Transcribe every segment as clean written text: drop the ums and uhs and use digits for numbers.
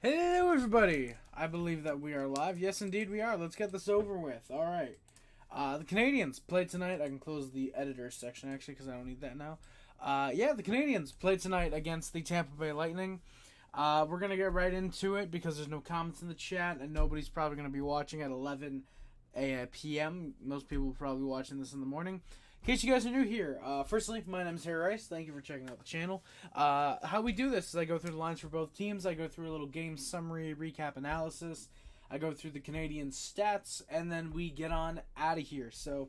Hello, everybody! I believe that we are live. Yes, indeed, we are. Let's get this over with. All right. The Canadiens played tonight. I can close the editor section, actually, because I don't need that now. The Canadiens played tonight against the Tampa Bay Lightning. We're going to get right into it because there's no comments in the chat, and nobody's probably going to be watching at 11 p.m. Most people will probably be watching this in the morning. In case you guys are new here, firstly, my name is Harry Rice. Thank you for checking out the channel. How we do this is I go through the lines for both teams. I go through a little game summary, recap analysis. I go through the Canadian stats, and then we get on out of here. So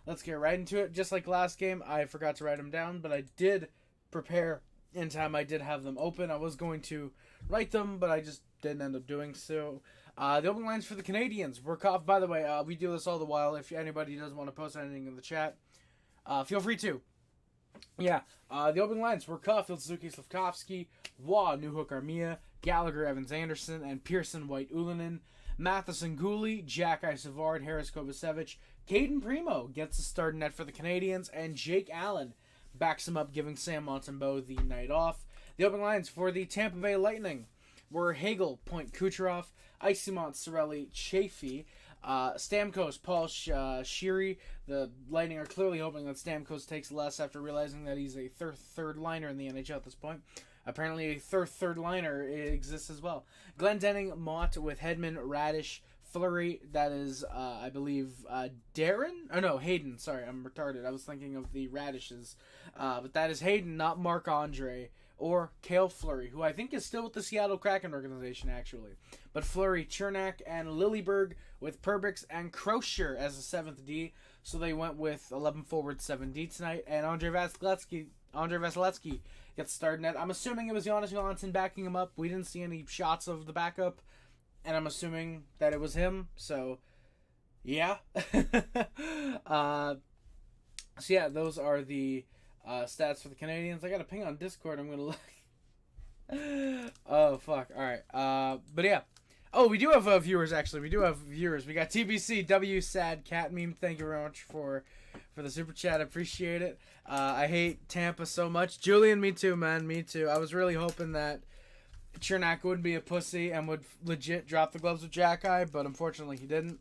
let's get right into it. Just like last game, I forgot to write them down, but I did prepare in time. I did have them open. I was going to write them, but I just didn't end up doing so. The opening lines for the Canadiens were Koff. By the way, we do this all the while. If anybody doesn't want to post anything in the chat, feel free to. The opening lines were Caulfield, Suzuki, Slavkovsky, Waugh, Newhook, Armia, Gallagher, Evans, Anderson, and Pearson, White, Ullinen, Matheson, Gooley, Jack, Savard, Harris, Kovacevic, Caden Primo gets the start net for the Canadiens, and Jake Allen backs him up, giving Sam Montembeault the night off. The opening lines for the Tampa Bay Lightning were Hagel, Point, Kucherov, Isimont, Sorelli, Chafee, Stamkos, Paul, Sheary. The Lightning are clearly hoping that Stamkos takes less after realizing that he's a third liner in the NHL at this point. Apparently a third liner exists as well. Glendening, Mott with Hedman, Radish, Fleury, that is, I believe, Darren? Oh, no, Hayden. Sorry, I'm retarded. I was thinking of the Radishes. But that is Hayden, not Marc-Andre or Cale Fleury, who I think is still with the Seattle Kraken organization, actually. But Fleury, Chernak, and Lilleberg with Perbix and Crozier as the 7th D. So they went with 11 forward, 7D tonight. And Andre Vasilevsky gets started net. I'm assuming it was Jonas Johansson backing him up. We didn't see any shots of the backup, and I'm assuming that it was him. So, yeah. Those are the stats for the Canadiens. I got a ping on Discord. I'm gonna look. Oh fuck! All right. But yeah. Oh, we do have viewers. Actually, we do have viewers. We got TBC W Sad Cat Meme. Thank you very much for the super chat. I appreciate it. I hate Tampa so much. Julian, me too, man. Me too. I was really hoping that Chernak wouldn't be a pussy and would legit drop the gloves with Jack-Eye, but unfortunately he didn't.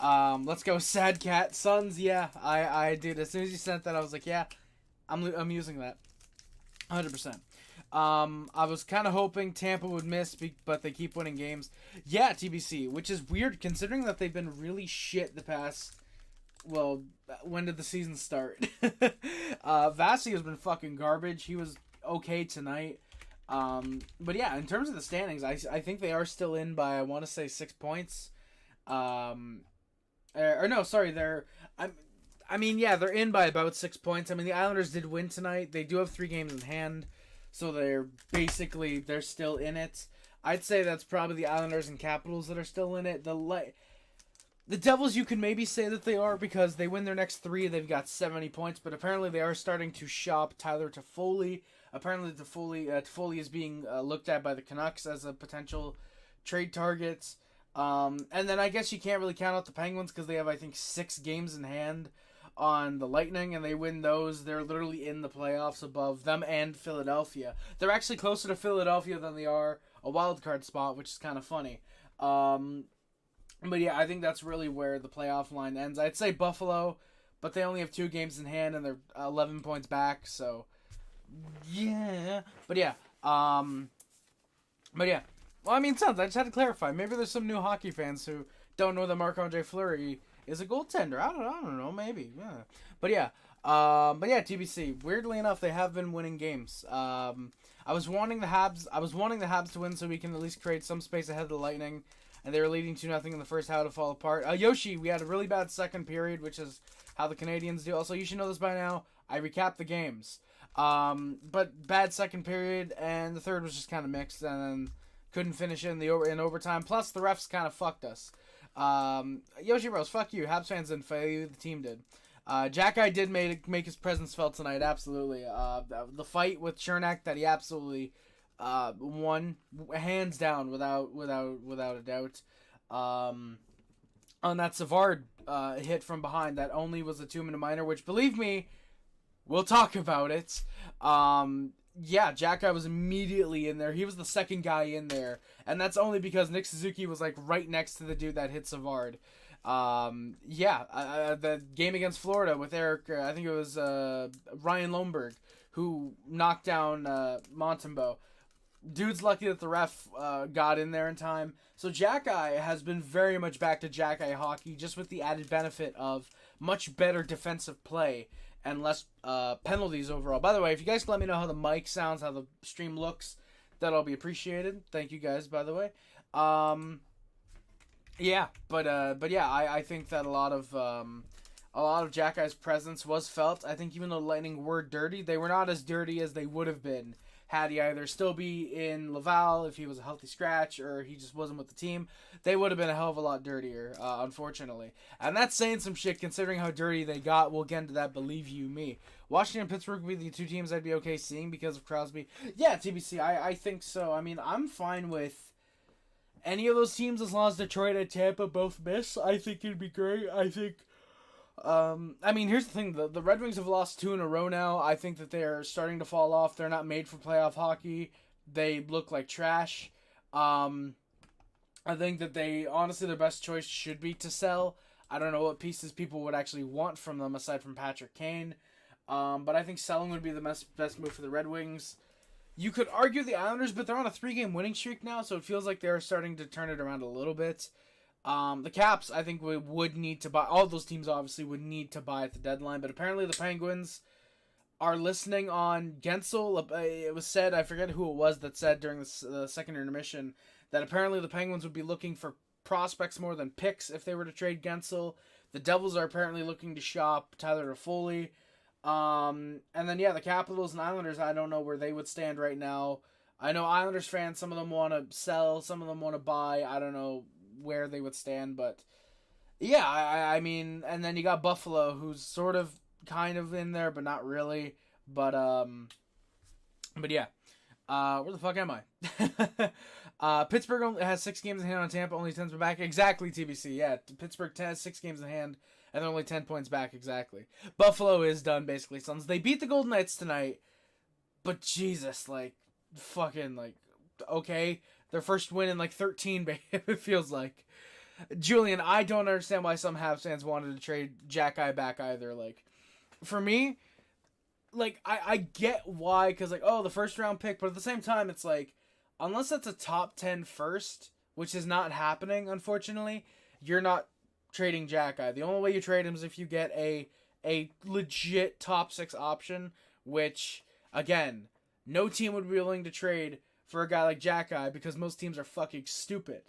Let's go Sad Cat Suns. Yeah, I did. As soon as you sent that, I was like, yeah, I'm using that. 100%. I was kind of hoping Tampa would miss, but they keep winning games. Yeah, TBC, which is weird considering that they've been really shit the past. Well, when did the season start? Vasi has been fucking garbage. He was okay tonight. But yeah, in terms of the standings, I think they are still in by, I want to say, 6 points. They're they're in by about 6 points. I mean, the Islanders did win tonight. They do have 3 games in hand, so they're still in it. I'd say that's probably the Islanders and Capitals that are still in it. The Devils, you can maybe say that they are because they win their next 3. They've got 70 points, but apparently they are starting to shop Tyler Toffoli. Apparently Toffoli is being looked at by the Canucks as a potential trade target. And then I guess you can't really count out the Penguins because they have, I think, 6 games in hand on the Lightning, and they win those. They're literally in the playoffs above them and Philadelphia. They're actually closer to Philadelphia than they are a wild card spot, which is kind of funny. But yeah, I think that's really where the playoff line ends. I'd say Buffalo, but they only have 2 games in hand and they're 11 points back, so yeah. But yeah. Well, I mean, Suns, I just had to clarify. Maybe there's some new hockey fans who don't know that Marc-Andre Fleury is a goaltender. I don't know, maybe. Yeah. But yeah, TBC. Weirdly enough, they have been winning games. I was wanting the Habs to win so we can at least create some space ahead of the Lightning, and they were leading 2-0 in the first half to fall apart. Yoshi, we had a really bad second period, which is how the Canadiens do. Also, you should know this by now. I recapped the games. But bad second period, and the third was just kind of mixed, and then couldn't finish in overtime. Plus, the refs kind of fucked us. Yoshi Rose, fuck you. Habs fans didn't fail you. The team did. Jack-Eye did make his presence felt tonight, absolutely. The fight with Chernak that he absolutely won, hands down, without a doubt. On that Savard hit from behind, that only was a 2-minute minor, which, believe me, we'll talk about it. yeah, Jack Guy was immediately in there. He was the second guy in there, and that's only because Nick Suzuki was like right next to the dude that hit Savard. The game against Florida with Eric, I think it was Ryan Lomberg, who knocked down Montembeault. Dude's lucky that the ref got in there in time. So Jack Guy has been very much back to Jack Guy hockey, just with the added benefit of much better defensive play and less penalties overall. By the way, if you guys can let me know how the mic sounds, how the stream looks, that'll be appreciated. Thank you guys, by the way. I think that a lot of Jack Guy's presence was felt. I think even though Lightning were dirty, they were not as dirty as they would have been had he either still be in Laval if he was a healthy scratch or he just wasn't with the team. They would have been a hell of a lot dirtier, unfortunately. And that's saying some shit considering how dirty they got. We'll get into that, believe you me. Washington and Pittsburgh would be the two teams I'd be okay seeing because of Crosby. Yeah, TBC, I think so. I mean, I'm fine with any of those teams as long as Detroit and Tampa both miss. I think it'd be great. I think... here's the thing. The Red Wings have lost 2 in a row now. I think that they're starting to fall off. They're not made for playoff hockey. They look like trash. I think that honestly, their best choice should be to sell. I don't know what pieces people would actually want from them aside from Patrick Kane. But I think selling would be the best move for the Red Wings. You could argue the Islanders, but they're on a 3-game winning streak now, so it feels like they're starting to turn it around a little bit. The Caps, I think, would need to buy. All those teams obviously would need to buy at the deadline, but apparently the Penguins are listening on Gensel. It was said, I forget who it was that said during the second intermission, that apparently the Penguins would be looking for prospects more than picks if they were to trade Gensel. The Devils are apparently looking to shop Tyler Toffoli. And then, the Capitals and Islanders, I don't know where they would stand right now. I know Islanders fans, some of them want to sell, some of them want to buy. I don't know where they would stand, but yeah, I mean, and then you got Buffalo, who's sort of kind of in there, but not really. But yeah, where the fuck am I? Pittsburgh only has 6 games in hand on Tampa, only 10 back. Exactly, TBC. Yeah, Pittsburgh has 6 games in hand, and they're only 10 points back. Exactly. Buffalo is done basically. Sons. They beat the Golden Knights tonight, but Jesus, okay. Their first win in 13, it feels like. Julian, I don't understand why some Habs fans wanted to trade Jack Guy back either. For me, I get why, because, the first round pick, but at the same time, it's unless that's a top 10 first, which is not happening, unfortunately, you're not trading Jack Guy. The only way you trade him is if you get a legit top 6 option, which, again, no team would be willing to trade for a guy like Jack Guy because most teams are fucking stupid.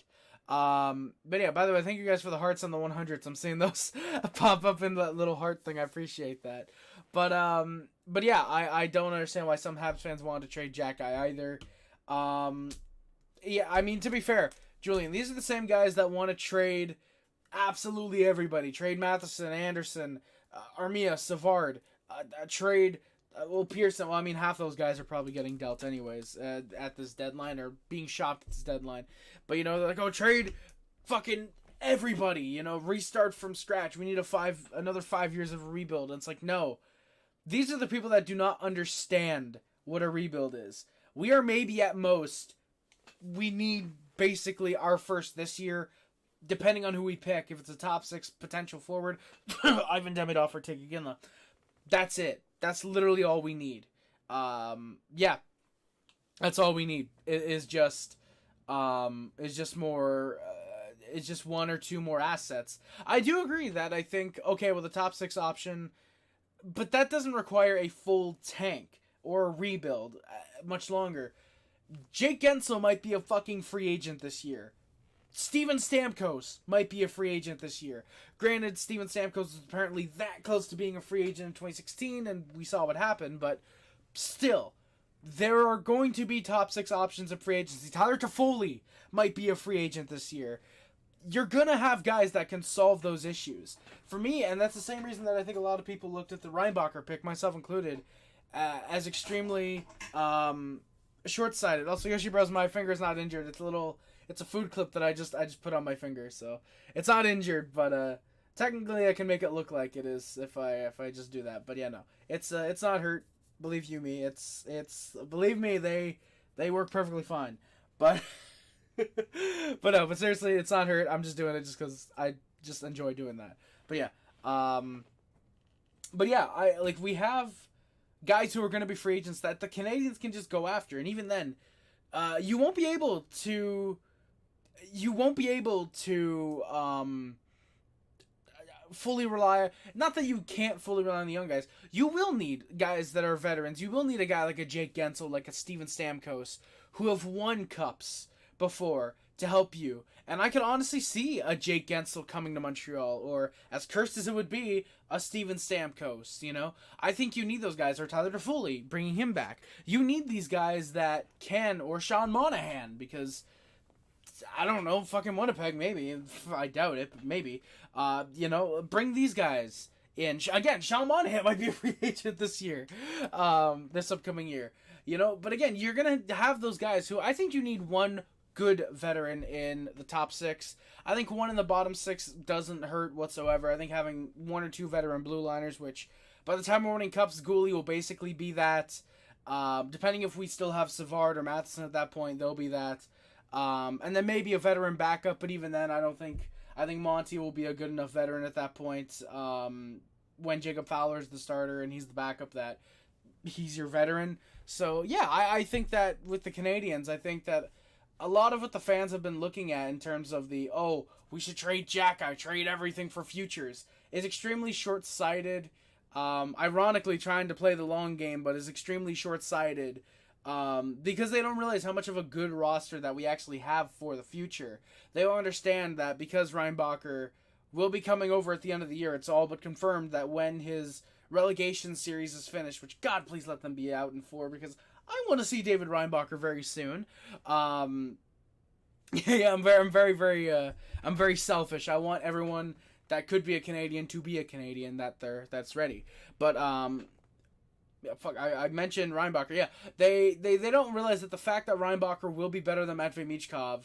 But yeah, by the way, thank you guys for the hearts on the 100s. I'm seeing those pop up in that little heart thing. I appreciate that. But yeah, I don't understand why some Habs fans wanted to trade Jack Guy either. Yeah, I mean, to be fair, Julian, these are the same guys that want to trade absolutely everybody. Trade Matheson, Anderson, Armia, Savard, trade... Pearson, half those guys are probably getting dealt anyways at this deadline or being shopped at this deadline. But, they're like, trade fucking everybody, restart from scratch. We need another 5 years of a rebuild. And it's like, no. These are the people that do not understand what a rebuild is. We are maybe at most, we need basically our first this year, depending on who we pick. If it's a top 6 potential forward, Ivan Demidov or Tig Iginla. That's it. That's literally all we need. Yeah, that's all we need. Is just more. It's just 1 or 2 more assets. I do agree that I think the top 6 option, but that doesn't require a full tank or a rebuild much longer. Jake Gensel might be a fucking free agent this year. Steven Stamkos might be a free agent this year. Granted, Steven Stamkos was apparently that close to being a free agent in 2016, and we saw what happened, but still, there are going to be top 6 options of free agency. Tyler Toffoli might be a free agent this year. You're going to have guys that can solve those issues. For me, and that's the same reason that I think a lot of people looked at the Reinbacher pick, myself included, as extremely short-sighted. Also, Yoshi Bros, my finger's not injured. It's a food clip that I just put on my finger, so it's not injured, but technically I can make it look like it is if I just do that. But yeah, no, it's not hurt. Believe you me, it's believe me, they work perfectly fine. But but seriously, it's not hurt. I'm just doing it just because I just enjoy doing that. But yeah, we have guys who are going to be free agents that the Canadiens can just go after, and even then, you won't be able to fully rely. Not that you can't fully rely on the young guys. You will need guys that are veterans. You will need a guy like a Jake Gensel, like a Steven Stamkos, who have won cups before to help you. And I could honestly see a Jake Gensel coming to Montreal, or as cursed as it would be, a Steven Stamkos. You know, I think you need those guys, or Tyler Toffoli, bringing him back. You need these guys that can, or Sean Monahan, because I don't know, fucking Winnipeg, maybe. I doubt it, but maybe. Bring these guys in. Again, Sean Monahan might be a free agent this year. This upcoming year. But again, you're going to have those guys who I think you need one good veteran in the top six. I think one in the bottom six doesn't hurt whatsoever. I think having one or two veteran blue liners, which by the time we're winning cups, Gooley will basically be that. Depending if we still have Savard or Matheson at that point, they'll be that. And then maybe a veteran backup, but even then, I think Monty will be a good enough veteran at that point. When Jacob Fowler's the starter and he's the backup, that he's your veteran. So yeah, I think that with the Canadiens, I think that a lot of what the fans have been looking at in terms of we should trade Jack, trade everything for futures, is extremely short-sighted. Ironically, trying to play the long game, but is extremely short-sighted. Because they don't realize how much of a good roster that we actually have for the future. They don't understand that because Reinbacher will be coming over at the end of the year, it's all but confirmed that when his relegation series is finished, which God please let them be out in 4, because I want to see David Reinbacher very soon. I'm very selfish. I want everyone that could be a Canadian to be a Canadian that's ready. But I mentioned Reinbacher. Yeah, they don't realize that the fact that Reinbacher will be better than Matvei Michkov,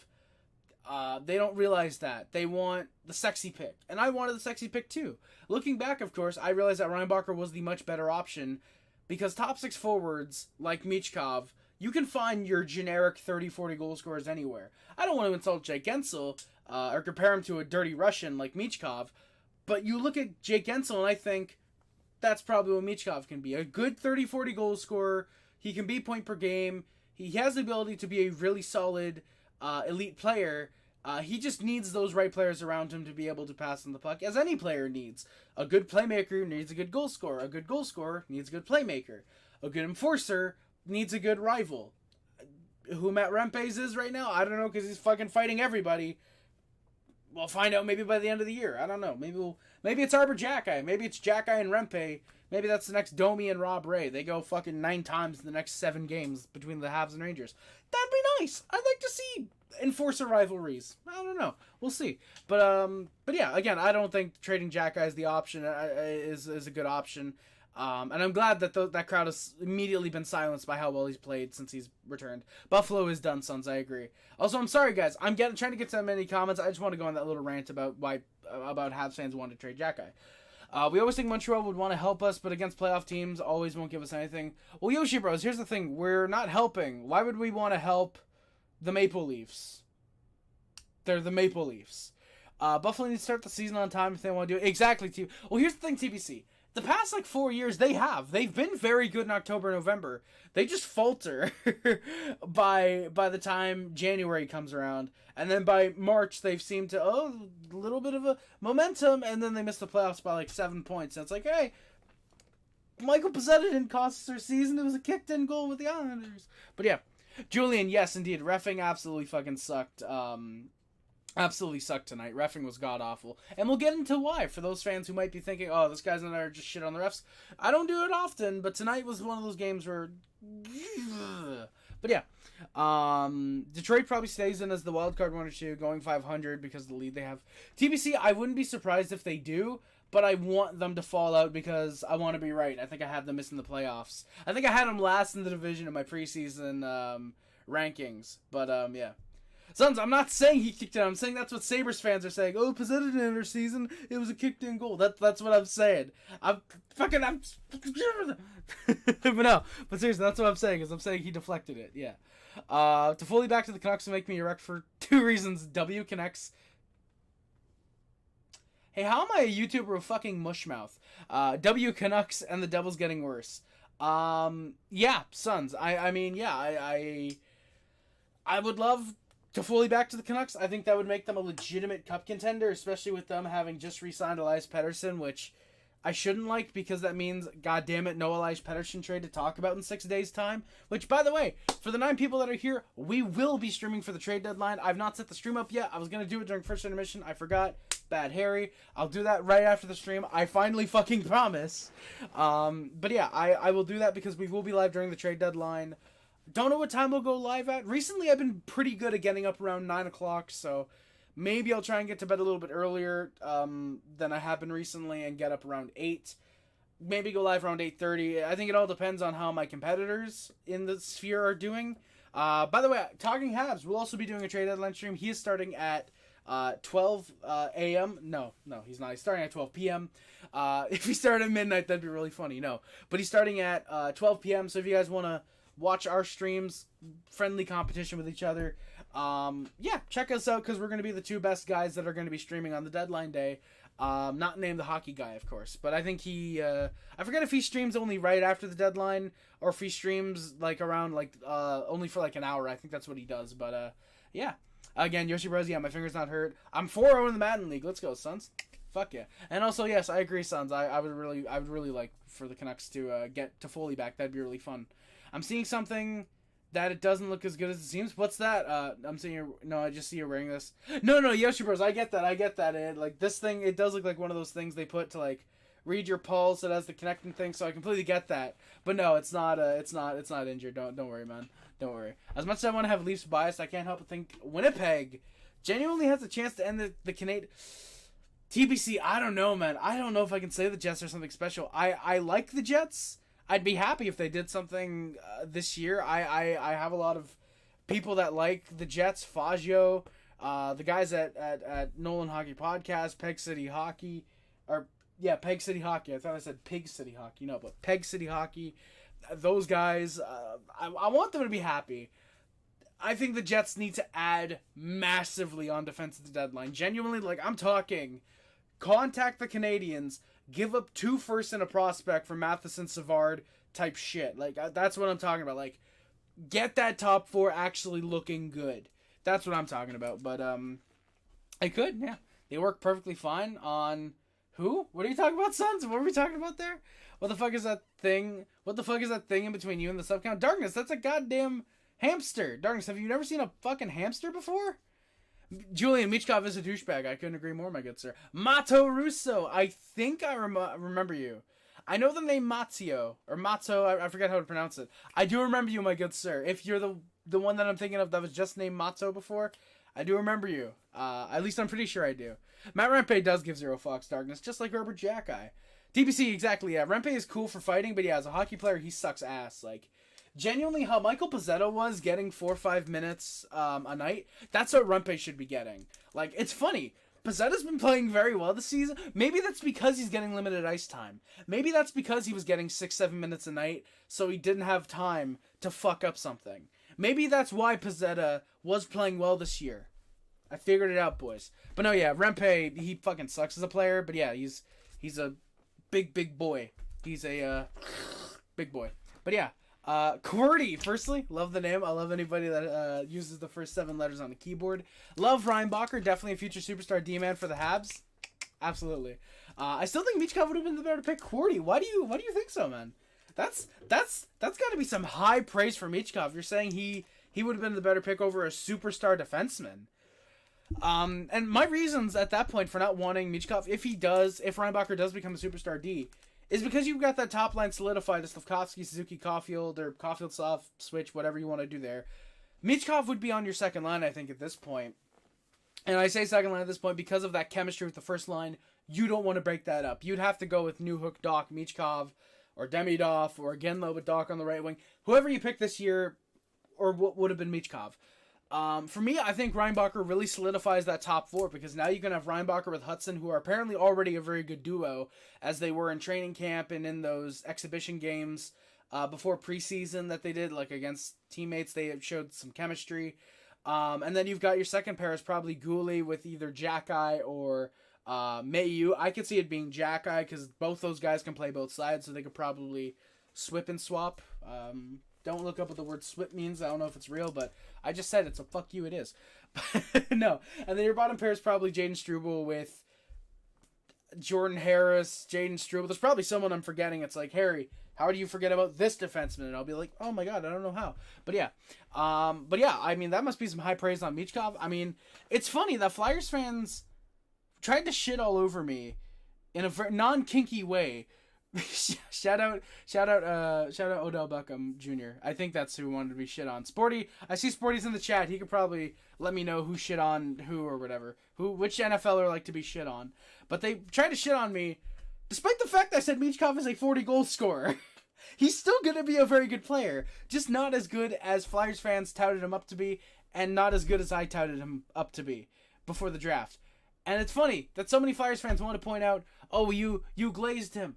they don't realize that. They want the sexy pick. And I wanted the sexy pick too. Looking back, of course, I realized that Reinbacher was the much better option because top 6 forwards like Michkov, you can find your generic 30-40 goal scorers anywhere. I don't want to insult Jake Gensel or compare him to a dirty Russian like Michkov, but you look at Jake Gensel and I think that's probably what Michkov can be. A good 30-40 goal scorer. He can be point per game. He has the ability to be a really solid elite player. He just needs those right players around him to be able to pass on the puck, as any player needs. A good playmaker needs a good goal scorer. A good goal scorer needs a good playmaker. A good enforcer needs a good rival. Who Matt Rempes is right now? I don't know, because he's fucking fighting everybody. We'll find out maybe by the end of the year. I don't know. Maybe it's Arbor Jackeye. Maybe it's Jackeye and Rempe. Maybe that's the next Domi and Rob Ray. They go fucking 9 times in the next 7 games between the Habs and Rangers. That'd be nice. I'd like to see enforcer rivalries. I don't know. We'll see. But yeah, again, I don't think trading Jackeye is the option. Is a good option. And I'm glad that that crowd has immediately been silenced by how well he's played since he's returned. Buffalo is done, Sons. I agree. Also, I'm sorry, guys. I'm trying to get to many comments. I just want to go on that little rant about Habs fans wanting to trade Jackeye. We always think Montreal would want to help us, but against playoff teams, always won't give us anything. Well, Yoshi Bros, here's the thing. We're not helping. Why would we want to help the Maple Leafs? They're the Maple Leafs. Buffalo needs to start the season on time if they want to do it. Exactly. Well, here's the thing, TBC. The past 4 years, they've been very good in October, November. They just falter by the time January comes around, and then by March they've seemed to a little bit of a momentum, and then they miss the playoffs by 7 points. And it's like, hey, Michael Pezzetta didn't cost us our season. It was a kicked-in goal with the Islanders. But yeah, Julian, yes, indeed, reffing absolutely fucking sucked. Absolutely sucked tonight. Reffing was god-awful. And we'll get into why, for those fans who might be thinking, oh, this guy's in there just shit on the refs. I don't do it often, but tonight was one of those games where... But yeah. Detroit probably stays in as the wildcard 1 or 2, going 500 because of the lead they have. TBC, I wouldn't be surprised if they do, but I want them to fall out because I want to be right. I think I have them missing the playoffs. I think I had them last in the division in my preseason rankings. But, yeah. Sons, I'm not saying he kicked it out. I'm saying that's what Sabres fans are saying. Oh, Pizzetta didn't enter season. It was a kicked-in goal. That's what I'm saying. I'm... but no. But seriously, that's what I'm saying. Is I'm saying he deflected it. Yeah. To fully back to the Canucks and make me erect for 2 reasons. W Canucks. Hey, how am I a YouTuber with fucking mushmouth? W Canucks and the Devils getting worse. Yeah, Sons. I mean, yeah, I would love to fully back to the Canucks. I think that would make them a legitimate cup contender, especially with them having just re-signed Elias Pettersson, which I shouldn't like because that means, god damn it, no Elias Pettersson trade to talk about in 6 days' time. Which, by the way, for the 9 people that are here, we will be streaming for the trade deadline. I've not set the stream up yet. I was going to do it during first intermission. I forgot. Bad Harry. I'll do that right after the stream. I finally fucking promise. But yeah, I will do that because we will be live during the trade deadline. Don't know what time we'll go live at. Recently, I've been pretty good at getting up around 9 o'clock, so maybe I'll try and get to bed a little bit earlier than I have been recently and get up around 8. Maybe go live around 8:30. I think it all depends on how my competitors in the sphere are doing. By the way, talking Habs, we'll also be doing a trade deadline stream. He is starting at 12 a.m. No, he's not. He's starting at 12 p.m. If he started at midnight, that'd be really funny. No, but he's starting at 12 p.m. So if you guys want to watch our streams, friendly competition with each other, yeah, check us out because we're going to be the 2 best guys that are going to be streaming on the deadline day. Not named the hockey guy, of course, but I think he, I forget if he streams only right after the deadline or if he streams like around like, only for like an hour. I think that's what he does, but, yeah. Again, Yoshi Bros, yeah, my finger's not hurt. I'm 4-0 in the Madden League. Let's go, Sons. Fuck yeah. And also, yes, I agree, Sons. I would really like for the Canucks to get to fully back. That'd be really fun. I'm seeing something that it doesn't look as good as it seems. What's that? I'm seeing you. No, I just see you wearing this. No, Yoshi Bros, I get that. It, like, this thing, it does look like one of those things they put to, like, read your pulse. It has the connecting thing, so I completely get that. But no, it's not injured. Don't worry, man. Don't worry. As much as I want to have Leafs bias, I can't help but think Winnipeg genuinely has a chance to end the Canadian... TBC, I don't know, man. I don't know if I can say the Jets are something special. I like the Jets. I'd be happy if they did something this year. I have a lot of people that like the Jets. Faggio, the guys at Nolan Hockey Podcast, Peg City Hockey. Peg City Hockey. I thought I said Pig City Hockey. No, but Peg City Hockey. Those guys, I want them to be happy. I think the Jets need to add massively on defense at the deadline. Genuinely, like, I'm talking, contact the Canadiens, give up 2 firsts and a prospect for Matheson Savard type shit. Like, that's what I'm talking about. Like, get that top 4 actually looking good. That's what I'm talking about. But, I could, yeah. They work perfectly fine on... Who? What are you talking about, Sons? What are we talking about there? What the fuck is that thing? What the fuck is that thing in between you and the sub count? Darkness, that's a goddamn hamster. Darkness, have you never seen a fucking hamster before? Julian Michkov is a douchebag. I couldn't agree more, my good sir. Mato Russo. I think I remember you. I know the name Mazzio. Or Mazzo. I forget how to pronounce it. I do remember you, my good sir. If you're the one that I'm thinking of that was just named Mazzo before, I do remember you. At least I'm pretty sure I do. Matt Rempe does give 0 fucks, Darkness, just like Herbert Jackeye. TBC, exactly, yeah. Rempe is cool for fighting, but yeah, as a hockey player, he sucks ass. Like, genuinely, how Michael Pizzetto was getting 4 or 5 minutes a night, that's what Rempe should be getting. Like, it's funny. Pizzetto's been playing very well this season. Maybe that's because he's getting limited ice time. Maybe that's because he was getting 6-7 minutes a night, so he didn't have time to fuck up something. Maybe that's why Pizzetta was playing well this year. I figured it out, boys. But no, yeah, Rempe, he fucking sucks as a player, but yeah, he's a big boy. He's a big boy. But yeah, QWERTY, firstly, love the name. I love anybody that uses the first 7 letters on the keyboard. Love Ryan Bacher, definitely a future superstar D-man for the Habs. Absolutely. I still think Michkov would have been the better pick. QWERTY, why do you think so, man? That's got to be some high praise for Michkov. You're saying he would have been the better pick over a superstar defenseman. And my reasons at that point for not wanting Michkov, if Ryan Bacher does become a superstar D, is because you've got that top line solidified to Slavkovsky, Suzuki, Caulfield, or Caulfield, soft switch, whatever you want to do there. Michkov would be on your second line, I think, at this point. And I say second line at this point because of that chemistry with the first line. You don't want to break that up. You'd have to go with Newhook, Doc, Michkov, or Demidov, or again, though, with Doc on the right wing. Whoever you pick this year, or what would have been Michkov. For me, I think Reinbacher really solidifies that top four because now you can have Reinbacher with Hudson, who are apparently already a very good duo, as they were in training camp and in those exhibition games before preseason that they did, like against teammates. They showed some chemistry. And then you've got your second pair is probably Goulet with either Jack-Eye or Mayu. I could see it being Jack-Eye because both those guys can play both sides, so they could probably swip and swap. Don't look up what the word swip means. I don't know if it's real, but I just said it, so fuck you, it is. No. And then your bottom pair is probably Jaden Struble with Jordan Harris, Jaden Struble. There's probably someone I'm forgetting. It's like, Harry, how do you forget about this defenseman? And I'll be like, oh my god, I don't know how. But yeah, I mean, that must be some high praise on Michkov. I mean, it's funny that Flyers fans tried to shit all over me in a very non-kinky way. shout out Odell Beckham Jr. I think that's who wanted to be shit on. Sporty, I see Sporty's in the chat. He could probably let me know who shit on who or whatever. Which NFLer like to be shit on. But they tried to shit on me, despite the fact I said Michkov is a 40 goal scorer. He's still going to be a very good player, just not as good as Flyers fans touted him up to be, and not as good as I touted him up to be before the draft. And it's funny that so many Flyers fans want to point out, oh, you glazed him.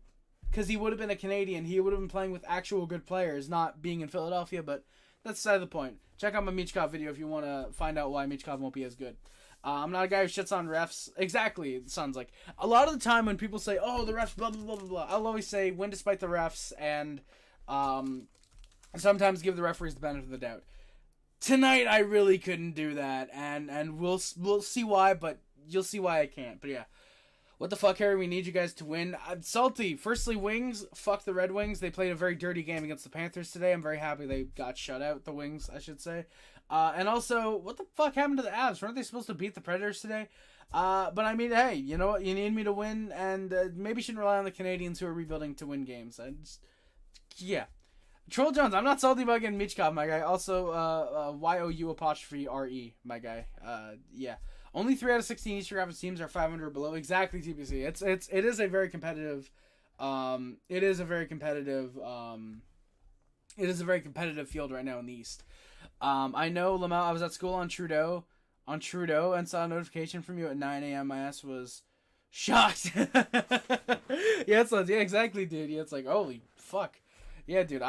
Because he would have been a Canadian. He would have been playing with actual good players, not being in Philadelphia. But that's the side of the point. Check out my Michkov video if you want to find out why Michkov won't be as good. I'm not a guy who shits on refs. Exactly, it sounds like. A lot of the time when people say, oh, the refs, blah, blah, blah, blah, blah, I'll always say, win despite the refs, and sometimes give the referees the benefit of the doubt. Tonight, I really couldn't do that, and we'll see why, but you'll see why I can't. But yeah. What the fuck, Harry? We need you guys to win. I'm salty. Firstly, Wings. Fuck the Red Wings. They played a very dirty game against the Panthers today. I'm very happy they got shut out. The Wings, I should say. And also, what the fuck happened to the Avs? Weren't they supposed to beat the Predators today? But I mean, hey, you know what? You need me to win, and maybe you shouldn't rely on the Canadians who are rebuilding to win games. Yeah. Troll Jones, I'm not salty about getting Michkov, my guy. Also, YOU''RE, my guy. Yeah. Only 3 out of 16 Eastern Conference teams are 500 or below. Exactly, TPC. It is a very competitive. It is a very competitive field right now in the East. I know, Lamel. I was at school on Trudeau, and saw a notification from you at 9 a.m. My ass was shocked. Yeah, exactly, dude. Yeah, it's like, holy fuck. Yeah, dude.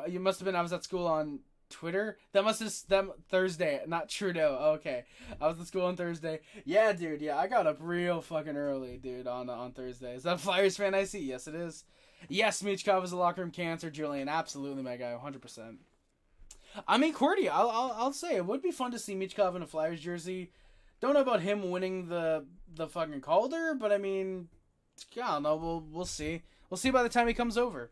You must have been. I was at school on Twitter. That must have them Thursday, not Trudeau. Okay, I was at school on Thursday. Yeah, dude. Yeah, I got up real fucking early, dude. On Thursday. Is that a Flyers fan I see? Yes, it is. Yes, Michkov is a locker room cancer, Julian. Absolutely, my guy. 100%. I mean, Cordy. I'll say it would be fun to see Michkov in a Flyers jersey. Don't know about him winning the fucking Calder, but I mean, I don't know. We'll see. We'll see by the time he comes over.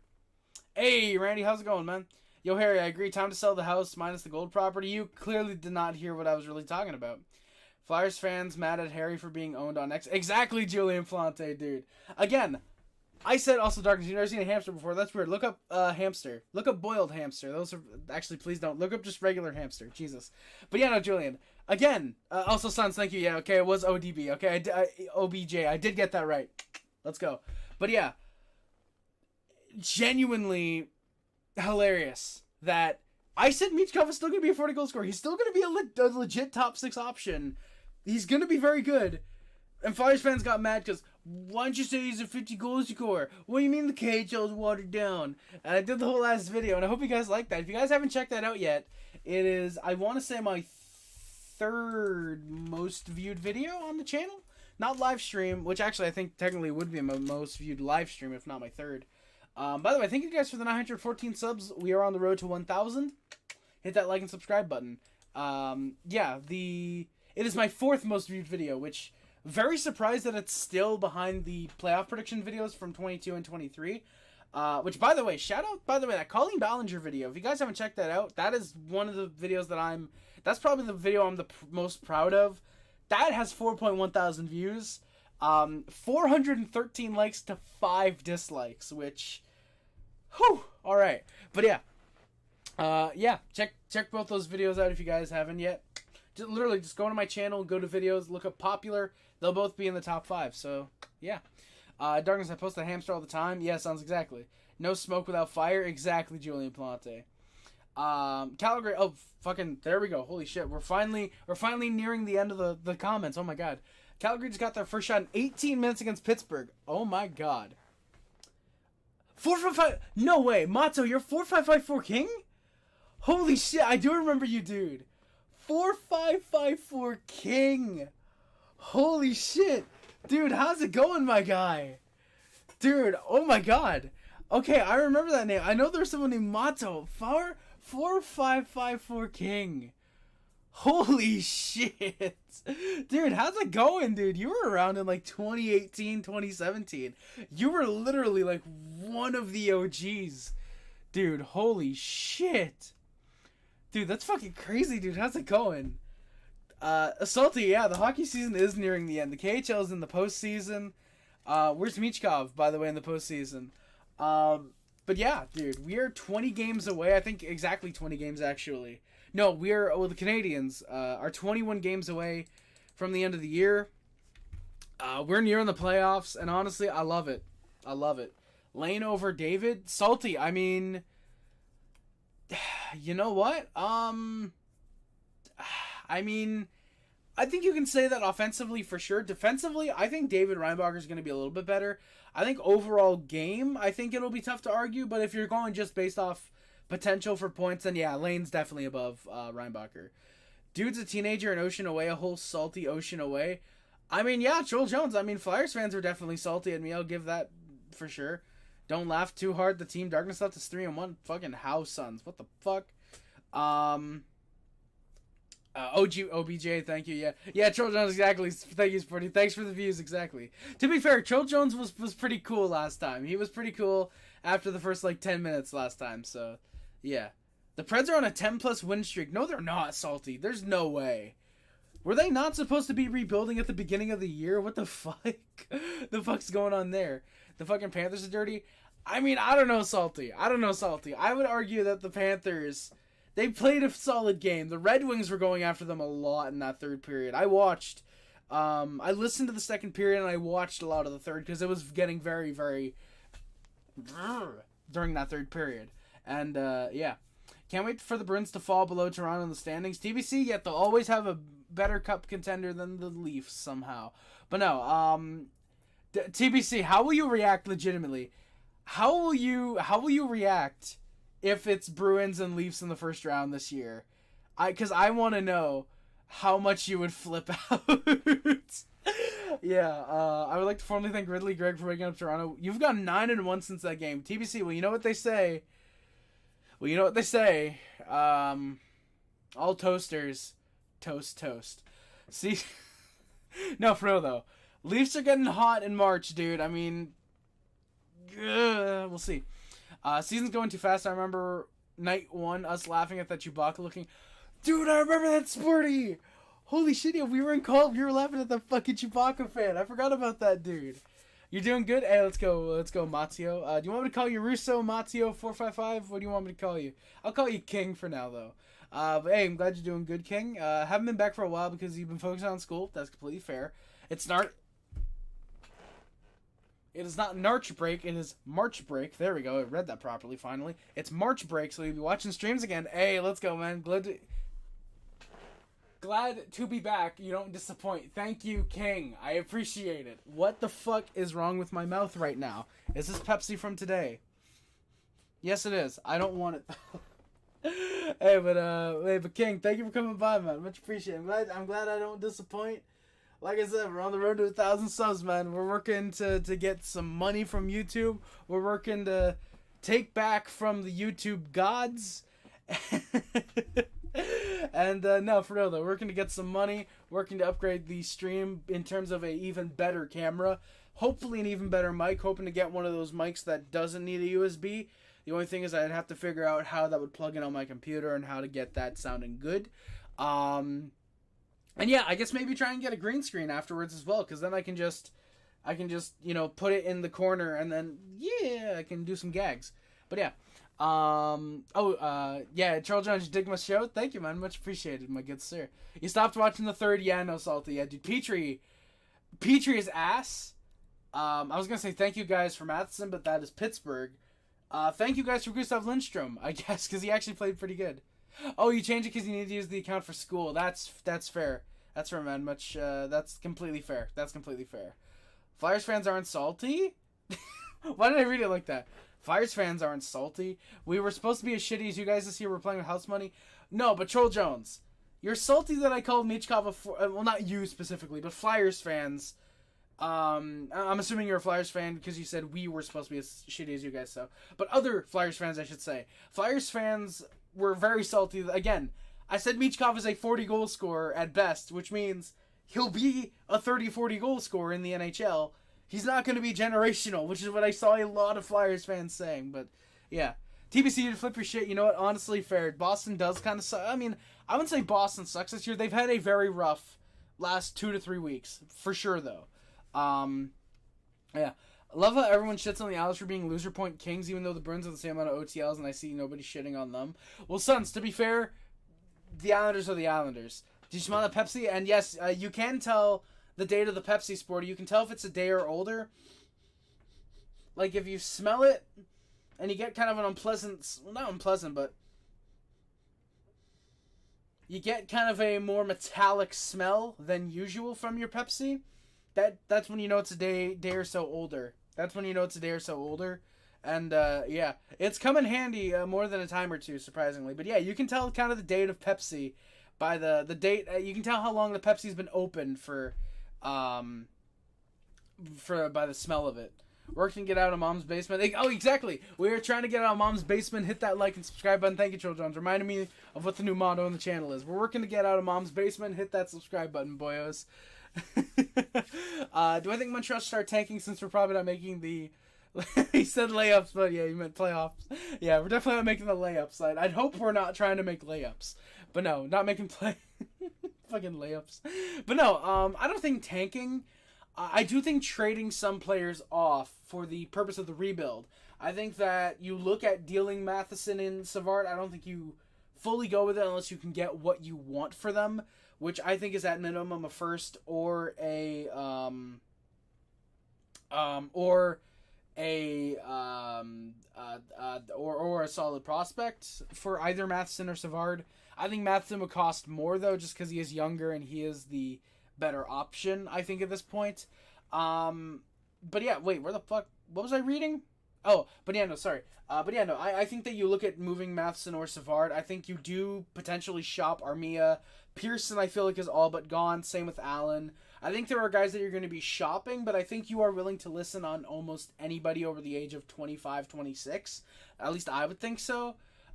Hey, Randy, how's it going, man? Yo, Harry, I agree. Time to sell the house minus the gold property. You clearly did not hear what I was really talking about. Flyers fans mad at Harry for being owned on X. Exactly, Julian Flante, dude. Again, I said also darkness. You've never seen a hamster before. That's weird. Look up hamster. Look up boiled hamster. Those are actually, please don't look up just regular hamster. Jesus. But yeah, no, Julian. Again, also Sons. Thank you. Yeah, okay, it was ODB. Okay, OBJ. I did get that right. Let's go. But yeah, genuinely hilarious that I said Michkov is still going to be a 40 goal scorer. He's still going to be a legit top 6 option. He's going to be very good. And Flyers fans got mad because, why don't you say he's a 50 goal scorer? What do you mean the KHL is watered down? And I did the whole last video, and I hope you guys like that. If you guys haven't checked that out yet, it is, I want to say, my 3rd most viewed video on the channel. Not live stream, which actually I think technically would be my most viewed live stream, if not my 3rd. By the way, thank you guys for the 914 subs. We are on the road to 1,000. Hit that like and subscribe button. Yeah, it is my 4th most viewed video, which, very surprised that it's still behind the playoff prediction videos from 22 and 23. Which, by the way, shout out, that Colleen Ballinger video. If you guys haven't checked that out, that is one of the videos that's probably the video I'm the most proud of. That has 4.1 thousand views. 413 likes to 5 dislikes, which, whew, all right. But yeah, check both those videos out if you guys haven't yet. Literally, just go to my channel, go to videos, look up popular. They'll both be in the top 5. So yeah. Darkness, I post the hamster all the time. Yeah, sounds exactly. No smoke without fire. Exactly, Julian Plante. Calgary. Oh, fucking, there we go. Holy shit. We're finally nearing the end of the comments. Oh my god. Calgary just got their first shot in 18 minutes against Pittsburgh. Oh my god. 4-5-5. No way. Matzo, you're 4-5-5-4 king? Holy shit. I do remember you, dude. 4-5-5-4 king. Holy shit. Dude, how's it going, my guy? Dude, oh my god. Okay, I remember that name. I know there's someone named Matzo. 4-5-5-4 king. Holy shit. Dude, how's it going, dude? You were around in like 2018, 2017. You were literally like one of the OGs. Dude, holy shit. Dude, that's fucking crazy, dude. How's it going? Salty, yeah, the hockey season is nearing the end. The KHL is in the postseason. Where's Michkov, by the way, in the postseason? But yeah, dude, we are 20 games away. I think exactly 20 games, actually. No, the Canadiens are 21 games away from the end of the year. We're nearing the playoffs, and honestly, I love it. I love it. Lane over David. Salty, I mean, you know what? I mean, I think you can say that offensively for sure. Defensively, I think David Reinbacher is going to be a little bit better. I think overall game, I think it'll be tough to argue, but if you're going just based off potential for points, then yeah, Lane's definitely above Reinbacher. Dude's a teenager an ocean away, a whole salty ocean away. I mean, yeah, Joel Jones. I mean, Flyers fans were definitely salty at me. I'll give that for sure. Don't laugh too hard. The Team Darkness left is 3-1. Fucking House Suns. What the fuck? OBJ, thank you. Yeah, Joel Jones, exactly. Thank you, Sporty. Thanks for the views, exactly. To be fair, Joel Jones was pretty cool last time. He was pretty cool after the first, 10 minutes last time, so, yeah. The Preds are on a 10-plus win streak. No, they're not, Salty. There's no way. Were they not supposed to be rebuilding at the beginning of the year? What the fuck? The fuck's going on there? The fucking Panthers are dirty? I mean, I don't know, Salty. I would argue that the Panthers, they played a solid game. The Red Wings were going after them a lot in that third period. I listened to the second period and I watched a lot of the third because it was getting very, very during that third period. And, yeah. Can't wait for the Bruins to fall below Toronto in the standings. TBC, yet they'll always have a better cup contender than the Leafs somehow. But no, TBC, how will you react legitimately? How will you react if it's Bruins and Leafs in the first round this year? Because I want to know how much you would flip out. Yeah, I would like to formally thank Ridley Gregg for waking up Toronto. You've gone 9-1 since that game. TBC, well, you know what they say. All toasters toast. See? No, for real, though. Leafs are getting hot in March, dude. I mean, we'll see. Season's going too fast. I remember night one, us laughing at that Chewbacca looking. Dude, I remember that, Sporty! Holy shit, yeah, we were in call. We were laughing at the fucking Chewbacca fan. I forgot about that, dude. You're doing good? Hey, let's go, Mazzio. Do you want me to call you Russo, Mazzio, 455? What do you want me to call you? I'll call you King for now, though. But hey, I'm glad you're doing good, King. Haven't been back for a while because you've been focused on school. That's completely fair. It is not Narch break, it is March break. There we go, I read that properly, finally. It's March break, so you'll be watching streams again. Hey, let's go, man. Glad to be back. You don't disappoint. Thank you, King. I appreciate it. What the fuck is wrong with my mouth right now? Is this Pepsi from today? Yes, it is. I don't want it, though. Hey, but King, thank you for coming by, man. Much appreciated. I'm glad I don't disappoint. Like I said, we're on the road to 1,000 subs, man. We're working to get some money from YouTube. We're working to take back from the YouTube gods. And no, for real though, working to get some money, working to upgrade the stream in terms of a even better camera, hopefully an even better mic, hoping to get one of those mics that doesn't need a USB. The only thing is I'd have to figure out how that would plug in on my computer and how to get that sounding good. And yeah, I guess maybe try and get a green screen afterwards as well, because then I can just, put it in the corner and then, yeah, I can do some gags. But yeah. Yeah, Charles Jones, you dig my show? Thank you, man. Much appreciated, my good sir. You stopped watching the third? Yeah, no, Salty. Yeah, dude, Petrie is ass. I was gonna say thank you guys for Matheson, but that is Pittsburgh. Thank you guys for Gustav Lindstrom, I guess, because he actually played pretty good. Oh, you changed it because you need to use the account for school. That's fair. That's fair, man. That's completely fair. That's completely fair. Flyers fans aren't salty? Why did I read it like that? Flyers fans aren't salty. We were supposed to be as shitty as you guys this year. We're playing with house money. No, but Troll Jones, you're salty that I called Michkov well, not you specifically, but Flyers fans. I'm assuming you're a Flyers fan because you said we were supposed to be as shitty as you guys, so. But other Flyers fans, I should say. Flyers fans were very salty. Again, I said Michkov is a 40-goal scorer at best, which means he'll be a 30-40 goal scorer in the NHL. He's not going to be generational, which is what I saw a lot of Flyers fans saying. But, yeah. TBC, to flip your shit, you know what? Honestly, fair. Boston does kind of suck. I mean, I wouldn't say Boston sucks this year. They've had a very rough last 2 to 3 weeks. For sure, though. Yeah. I love how everyone shits on the Islanders for being loser point kings, even though the Bruins have the same amount of OTLs, and I see nobody shitting on them. Well, Sons, to be fair, the Islanders are the Islanders. Do you smell that Pepsi? And yes, you can tell the date of the Pepsi, Sporty. You can tell if it's a day or older. Like, if you smell it, and you get kind of an unpleasant, well, not unpleasant, but you get kind of a more metallic smell than usual from your Pepsi. That's when you know it's a day or so older. That's when you know it's a day or so older. And, yeah, it's come in handy more than a time or two, surprisingly. But, yeah, you can tell kind of the date of Pepsi by the date. You can tell how long the Pepsi's been open by the smell of it. Work can get out of Mom's basement. Oh, exactly. We are trying to get out of Mom's basement. Hit that like and subscribe button. Thank you, Troll Jones. Reminding me of what the new motto on the channel is. We're working to get out of Mom's basement. Hit that subscribe button, boyos. Do I think Montreal should start tanking since we're probably not making the... he said layups, but yeah, he meant playoffs. Yeah, we're definitely not making the layups. I'd hope we're not trying to make layups. But no, not making fucking layups. But no, I don't think tanking... I do think trading some players off for the purpose of the rebuild. I think that you look at dealing Matheson and Savard. I don't think you fully go with it unless you can get what you want for them, which I think is at minimum a first or a solid prospect for either Matheson or Savard. I think Matheson would cost more though, just because he is younger and he is the better option, I think, at this point. But yeah, wait, where the fuck? What was I reading? Oh, but yeah, no, sorry. I think that you look at moving Matheson or Savard. I think you do potentially shop Armia. Pearson, I feel like, is all but gone. Same with Allen. I think there are guys that you're going to be shopping, but I think you are willing to listen on almost anybody over the age of 25, 26. At least I would think so.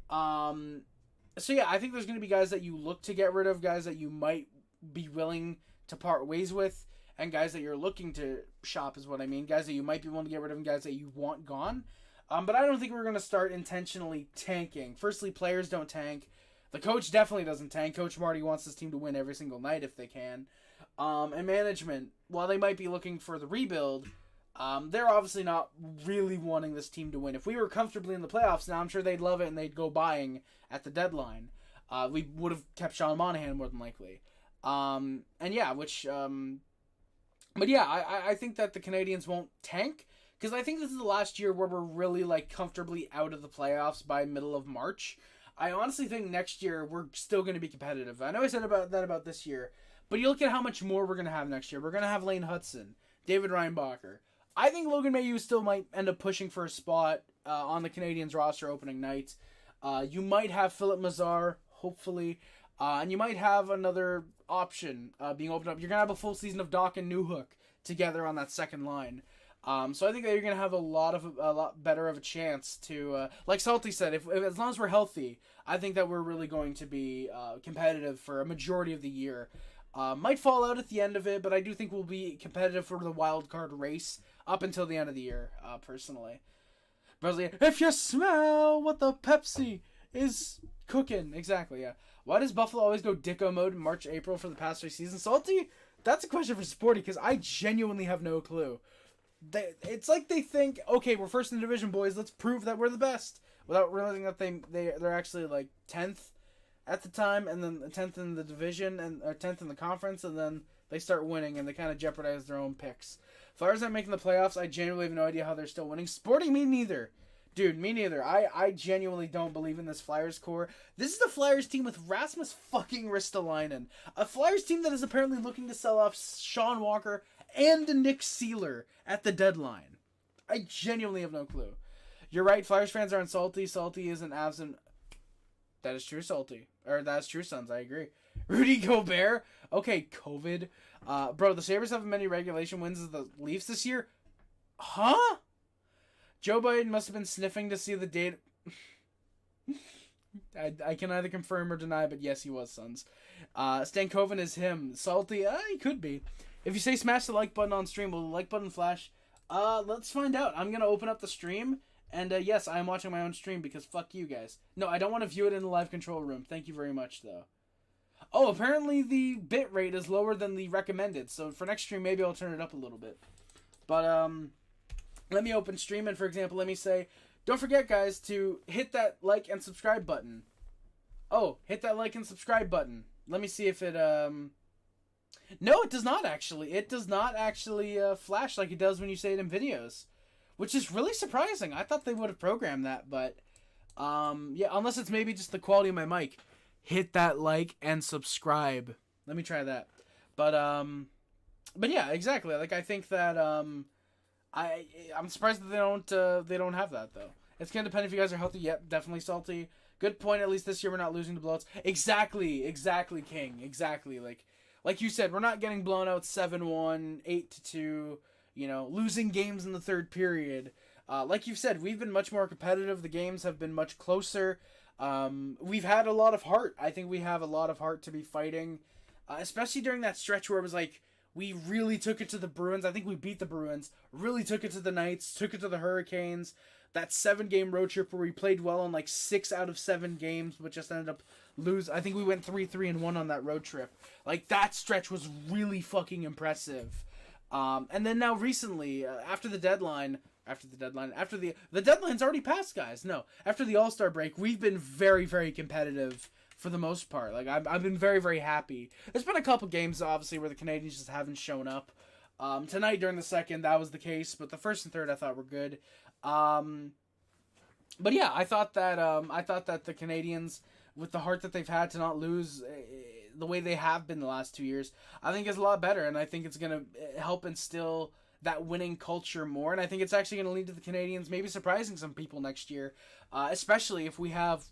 So yeah, I think there's going to be guys that you look to get rid of, guys that you might be willing to part ways with, and guys that you're looking to shop is what I mean. Guys that you might be willing to get rid of and guys that you want gone. But I don't think we're going to start intentionally tanking. Firstly, players don't tank. The coach definitely doesn't tank. Coach Marty wants his team to win every single night if they can. And management, while they might be looking for the rebuild, they're obviously not really wanting this team to win. If we were comfortably in the playoffs now, I'm sure they'd love it and they'd go buying at the deadline. We would have kept Sean Monahan more than likely. And yeah, but yeah, I think that the Canadiens won't tank, because I think this is the last year where we're really, like, comfortably out of the playoffs by middle of March. I honestly think next year we're still going to be competitive. I know I said about this year, but you look at how much more we're going to have next year. We're going to have Lane Hudson, David Reinbacher. I think Logan Mayhew still might end up pushing for a spot on the Canadiens roster opening night. You might have Philip Mazar, hopefully. And you might have another option being opened up. You're going to have a full season of Doc and Newhook together on that second line. So I think that you're going to have a lot better of a chance to, like Salty said, if as long as we're healthy, I think that we're really going to be competitive for a majority of the year. Might fall out at the end of it, but I do think we'll be competitive for the wild card race up until the end of the year, personally. Brazilian, if you smell what the Pepsi is cooking. Exactly, yeah. Why does Buffalo always go dicko mode in March, April for the past 3 seasons? Salty? That's a question for Sporty, because I genuinely have no clue. It's like they think, okay, we're first in the division, boys. Let's prove that we're the best, without realizing that they're actually like 10th at the time, and then 10th in the division or 10th in the conference, and then they start winning, and they kind of jeopardize their own picks. Flyers aren't making the playoffs. I genuinely have no idea how they're still winning. Sporting, me neither. Dude, me neither. I genuinely don't believe in this Flyers core. This is the Flyers team with Rasmus fucking Ristolainen. A Flyers team that is apparently looking to sell off Sean Walker and Nick Seeler at the deadline. I genuinely have no clue. You're right, Flyers fans aren't salty. Salty isn't absent. That is true, Salty. Or that's true, Sons. I agree. Rudy Gobert. Okay, COVID. Bro, the Sabres have as many regulation wins as the Leafs this year. Huh? Joe Biden must have been sniffing to see the date. I can neither confirm or deny, but yes, he was, Sons. Stankoven is him. Salty? He could be. If you say smash the like button on stream, will the like button flash? Let's find out. I'm going to open up the stream. And yes, I am watching my own stream because fuck you guys. No, I don't want to view it in the live control room. Thank you very much, though. Oh, apparently the bit rate is lower than the recommended. So for next stream, maybe I'll turn it up a little bit. But, let me open stream, and for example, let me say, don't forget, guys, to hit that like and subscribe button. Oh, hit that like and subscribe button. Let me see if it, No, it does not, actually. It does not actually flash like it does when you say it in videos. Which is really surprising. I thought they would have programmed that, but, yeah, unless it's maybe just the quality of my mic. Hit that like and subscribe. Let me try that. But yeah, exactly. Like, I think that, I'm surprised that they don't have that, though. It's gonna depend if you guys are healthy. Yep, definitely Salty. Good point. At least this year we're not losing to blowouts. Exactly, King. Exactly. Like you said, we're not getting blown out 7-1, 8-2. You know, losing games in the third period. Like you've said, we've been much more competitive. The games have been much closer. We've had a lot of heart. I think we have a lot of heart to be fighting, especially during that stretch where it was like. We really took it to the Bruins. I think we beat the Bruins. Really took it to the Knights. Took it to the Hurricanes. That 7-game road trip where we played well in like 6 out of 7 games, but just ended up losing. I think we went 3-3-1 on that road trip. Like, that stretch was really fucking impressive. And then now recently, after the deadline's already passed, guys. No, after the All-Star break, we've been very, very competitive. For the most part, like I've been very, very happy. There's been a couple games, obviously, where the Canadiens just haven't shown up. Tonight during the second, that was the case, but the first and third I thought were good. But yeah, I thought that the Canadiens, with the heart that they've had to not lose the way they have been the last 2 years, I think is a lot better, and I think it's gonna help instill that winning culture more, and I think it's actually going to lead to the Canadiens maybe surprising some people next year, especially if we have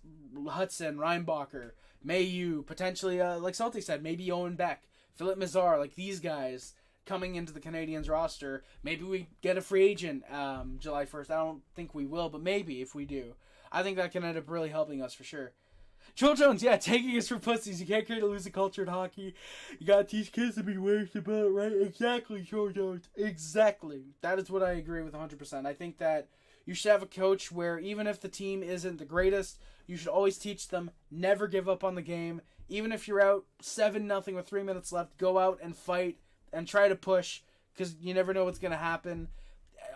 Hudson, Reinbacher, Mayu, potentially, like Salty said, maybe Owen Beck, Philip Mazar, like these guys coming into the Canadiens roster. Maybe we get a free agent July 1st. I don't think we will, but maybe if we do. I think that can end up really helping us for sure. Joel Jones, yeah, taking us for pussies. You can't create a losing culture in hockey. You gotta teach kids to be worried about, right? Exactly, Joel Jones. Exactly. That is what I agree with 100%. I think that you should have a coach where even if the team isn't the greatest, you should always teach them never give up on the game. Even if you're out 7-0 with 3 minutes left, go out and fight and try to push because you never know what's going to happen.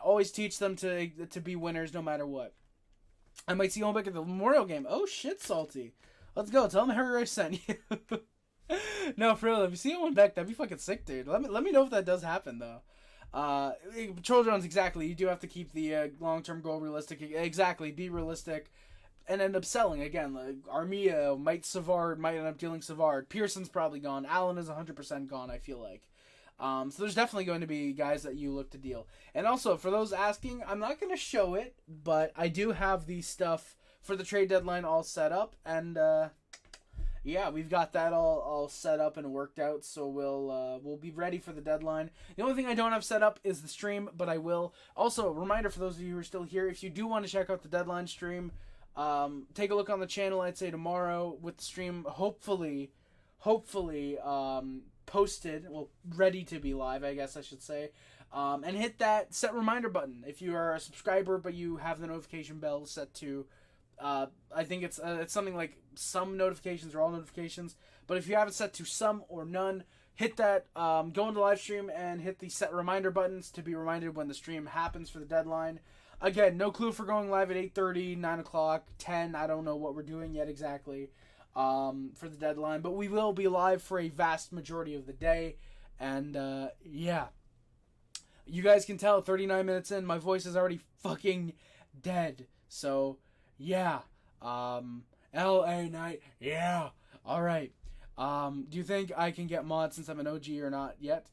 Always teach them to be winners no matter what. I might see Owen Beck at the Memorial game. Oh, shit, Salty. Let's go. Tell him Harry Rice sent you. No, for real. If you see Owen Beck, that'd be fucking sick, dude. Let me know if that does happen, though. Troll Jones, exactly. You do have to keep the long-term goal realistic. Exactly. Be realistic. And end up selling. Again, like Armia, Savard might end up dealing Savard. Pearson's probably gone. Allen is 100% gone, I feel like. So there's definitely going to be guys that you look to deal. And also, for those asking, I'm not going to show it, but I do have the stuff for the trade deadline all set up. And, yeah, we've got that all set up and worked out, so we'll be ready for the deadline. The only thing I don't have set up is the stream, but I will. Also, a reminder for those of you who are still here, if you do want to check out the deadline stream, take a look on the channel, I'd say tomorrow, with the stream hopefully, posted, well, ready to be live, I guess I should say, and hit that set reminder button if you are a subscriber but you have the notification bell set to, I think it's something like some notifications or all notifications, but if you have it set to some or none, hit that, go into live stream and hit the set reminder buttons to be reminded when the stream happens for the deadline. Again, no clue for going live at 8:30, 9 o'clock, 10, I don't know what we're doing yet exactly. For the deadline, but we will be live for a vast majority of the day, and yeah, you guys can tell 39 minutes in my voice is already fucking dead, So, yeah. LA Knight, yeah. All right. Do you think I can get mods since I'm an OG or not yet?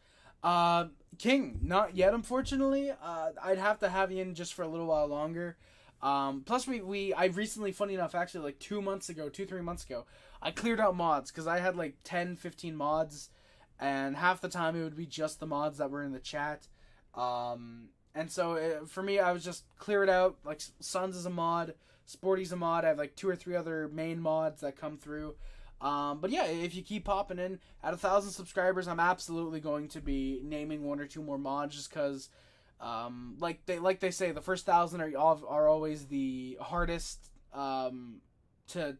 King, not yet, unfortunately. I'd have to have you in just for a little while longer. Plus I recently, funny enough, actually like 3 months ago, I cleared out mods because I had like 10, 15 mods, and half the time it would be just the mods that were in the chat. And so for me, I was just clear it out. Like Suns is a mod, Sporty's a mod. I have like 2 or 3 other main mods that come through. But yeah, if you keep popping in at 1,000 subscribers, I'm absolutely going to be naming 1 or 2 more mods just because, like they say, the first 1,000 are always the hardest. The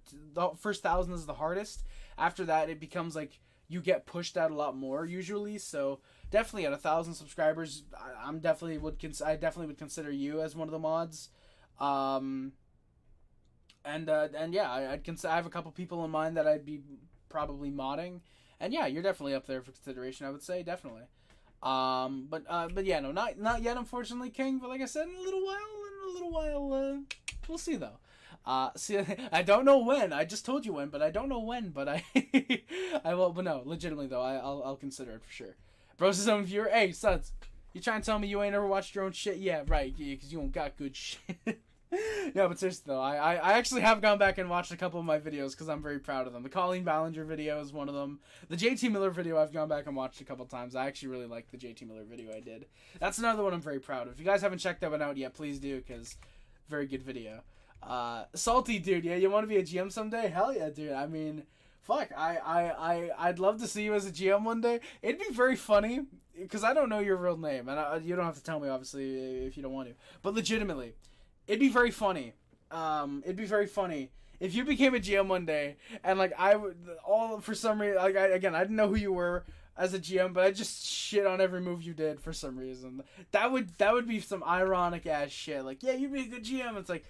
first 1,000 is the hardest. After that, it becomes like you get pushed out a lot more usually. So definitely at 1,000 subscribers, I definitely would consider you as one of the mods. And yeah, I have a couple people in mind that I'd be probably modding, and yeah, you're definitely up there for consideration. I would say definitely. But yeah, no, not yet, unfortunately, King. But like I said, in a little while, we'll see though. See, I don't know when. I just told you when, but I don't know when. But I, I will. But no, legitimately though, I'll consider it for sure. Bro's his own viewer. Hey, Suds, you trying to tell me you ain't ever watched your own shit? Yeah, right. Yeah, because you don't got good shit. No, but seriously though, I actually have gone back and watched a couple of my videos because I'm very proud of them. The Colleen Ballinger video is one of them. The JT Miller video I've gone back and watched a couple of times. I actually really like the JT Miller video I did. That's another one I'm very proud of. If you guys haven't checked that one out yet, please do, because very good video. Salty dude, yeah, you want to be a GM someday? Hell yeah, dude. I mean, fuck, I'd love to see you as a GM one day. It'd be very funny because I don't know your real name, and you don't have to tell me obviously if you don't want to. But legitimately, it'd be very funny. It'd be very funny if you became a GM one day, and like I would for some reason, like I didn't know who you were as a GM, but I just shit on every move you did for some reason. That would be some ironic ass shit. Like, yeah, you'd be a good GM. It's like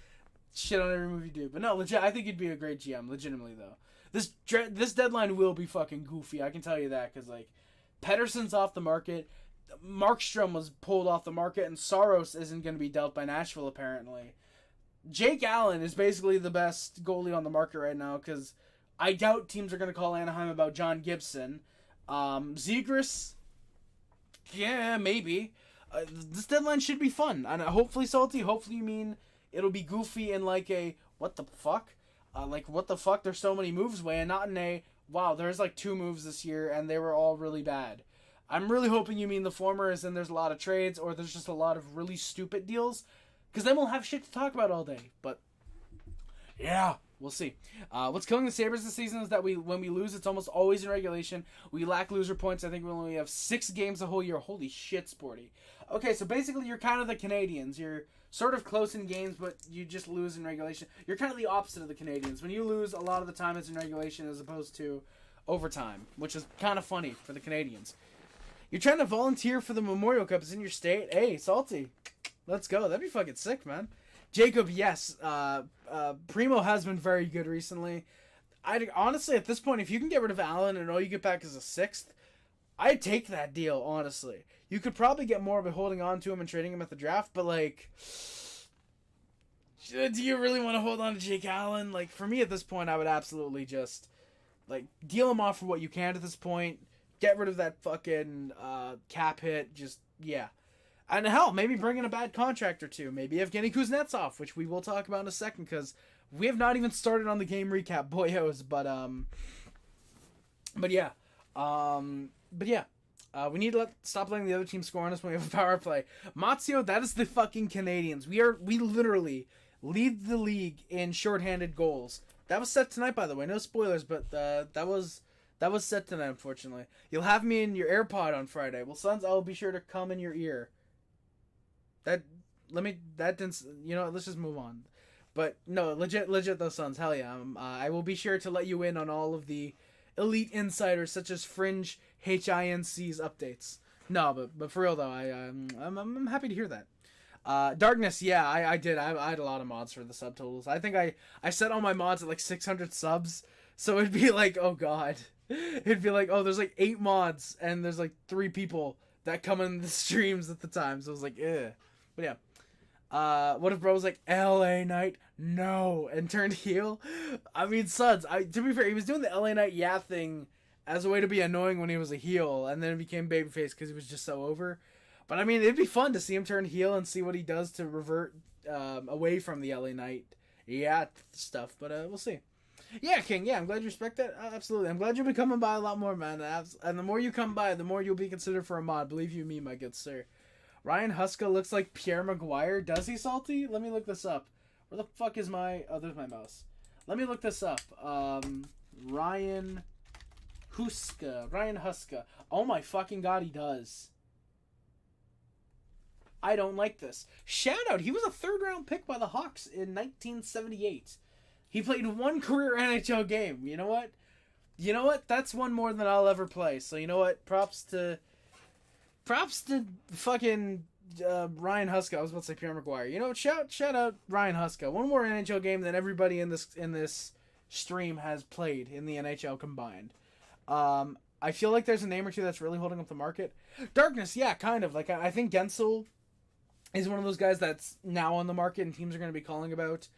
shit on every move you do. But no, legit, I think you'd be a great GM. Legitimately though, this deadline will be fucking goofy. I can tell you that because like Pedersen's off the market. Markstrom was pulled off the market, and Saros isn't going to be dealt by Nashville, apparently. Jake Allen is basically the best goalie on the market right now, because I doubt teams are going to call Anaheim about John Gibson. Zegras, yeah, maybe. This deadline should be fun. And hopefully, Salty, hopefully you mean it'll be goofy in like a, what the fuck? Like, what the fuck? There's so many moves way, and not in a, wow, there's like 2 moves this year, and they were all really bad. I'm really hoping you mean the former, as in there's a lot of trades, or there's just a lot of really stupid deals, because then we'll have shit to talk about all day. But yeah, we'll see. What's killing the Sabres this season is that when we lose, it's almost always in regulation. We lack loser points. I think we only have 6 games the whole year. Holy shit, Sporty. Okay, so basically you're kind of the Canadiens. You're sort of close in games, but you just lose in regulation. You're kind of the opposite of the Canadiens. When you lose, a lot of the time it's in regulation as opposed to overtime, which is kind of funny for the Canadiens. You're trying to volunteer for the Memorial Cup. It's in your state. Hey, Salty. Let's go. That'd be fucking sick, man. Jacob, yes. Primo has been very good recently. Honestly, at this point, if you can get rid of Allen and all you get back is a 6th, I'd take that deal, honestly. You could probably get more by holding on to him and trading him at the draft, but, like, do you really want to hold on to Jake Allen? Like, for me at this point, I would absolutely just, like, deal him off for what you can at this point. Get rid of that fucking cap hit. Just, yeah. And hell, maybe bring in a bad contract or 2. Maybe Evgeny Kuznetsov, which we will talk about in a second, because we have not even started on the game recap, boyos. But yeah. We need to stop letting the other team score on us when we have a power play. Mazzio, that is the fucking Canadians. We literally lead the league in shorthanded goals. That was set tonight, by the way. No spoilers, but that was set tonight, unfortunately. You'll have me in your AirPod on Friday. Well, Sons, I will be sure to come in your ear. Let's just move on. But, no, legit those Sons, hell yeah. I will be sure to let you in on all of the elite insiders, such as Fringe HINC's updates. No, but for real, though, I'm happy to hear that. Darkness, yeah, I did. I had a lot of mods for the subtotals. I think I set all my mods at like 600 subs, so it'd be like, oh god. It'd be like, oh, there's like 8 mods, and there's like 3 people that come in the streams at the time. So I was like, eh. But yeah. What if bro was like, LA Knight, no, and turned heel? I mean, Suds, to be fair, he was doing the LA Knight yeah thing as a way to be annoying when he was a heel, and then it became babyface because he was just so over. But I mean, it'd be fun to see him turn heel and see what he does to revert away from the LA Knight yeah stuff. But we'll see. Yeah, King. Yeah, I'm glad you respect that. Absolutely. I'm glad you'll be coming by a lot more, man. And the more you come by, the more you'll be considered for a mod. Believe you me, my good sir. Ryan Huska looks like Pierre Maguire. Does he, Salty? Let me look this up. Where the fuck is my... Oh, there's my mouse. Let me look this up. Ryan Huska. Oh my fucking god, he does. I don't like this. Shout out. He was a third-round pick by the Hawks in 1978. He played one career NHL game. You know what? You know what? That's one more than I'll ever play. So you know what? Props to fucking Ryan Huska. I was about to say Pierre Maguire. You know, shout out Ryan Huska. One more NHL game than everybody in this stream has played in the NHL combined. I feel like there's a name or two that's really holding up the market. Darkness, yeah, kind of. Like I think Gensel is one of those guys that's now on the market and teams are going to be calling about.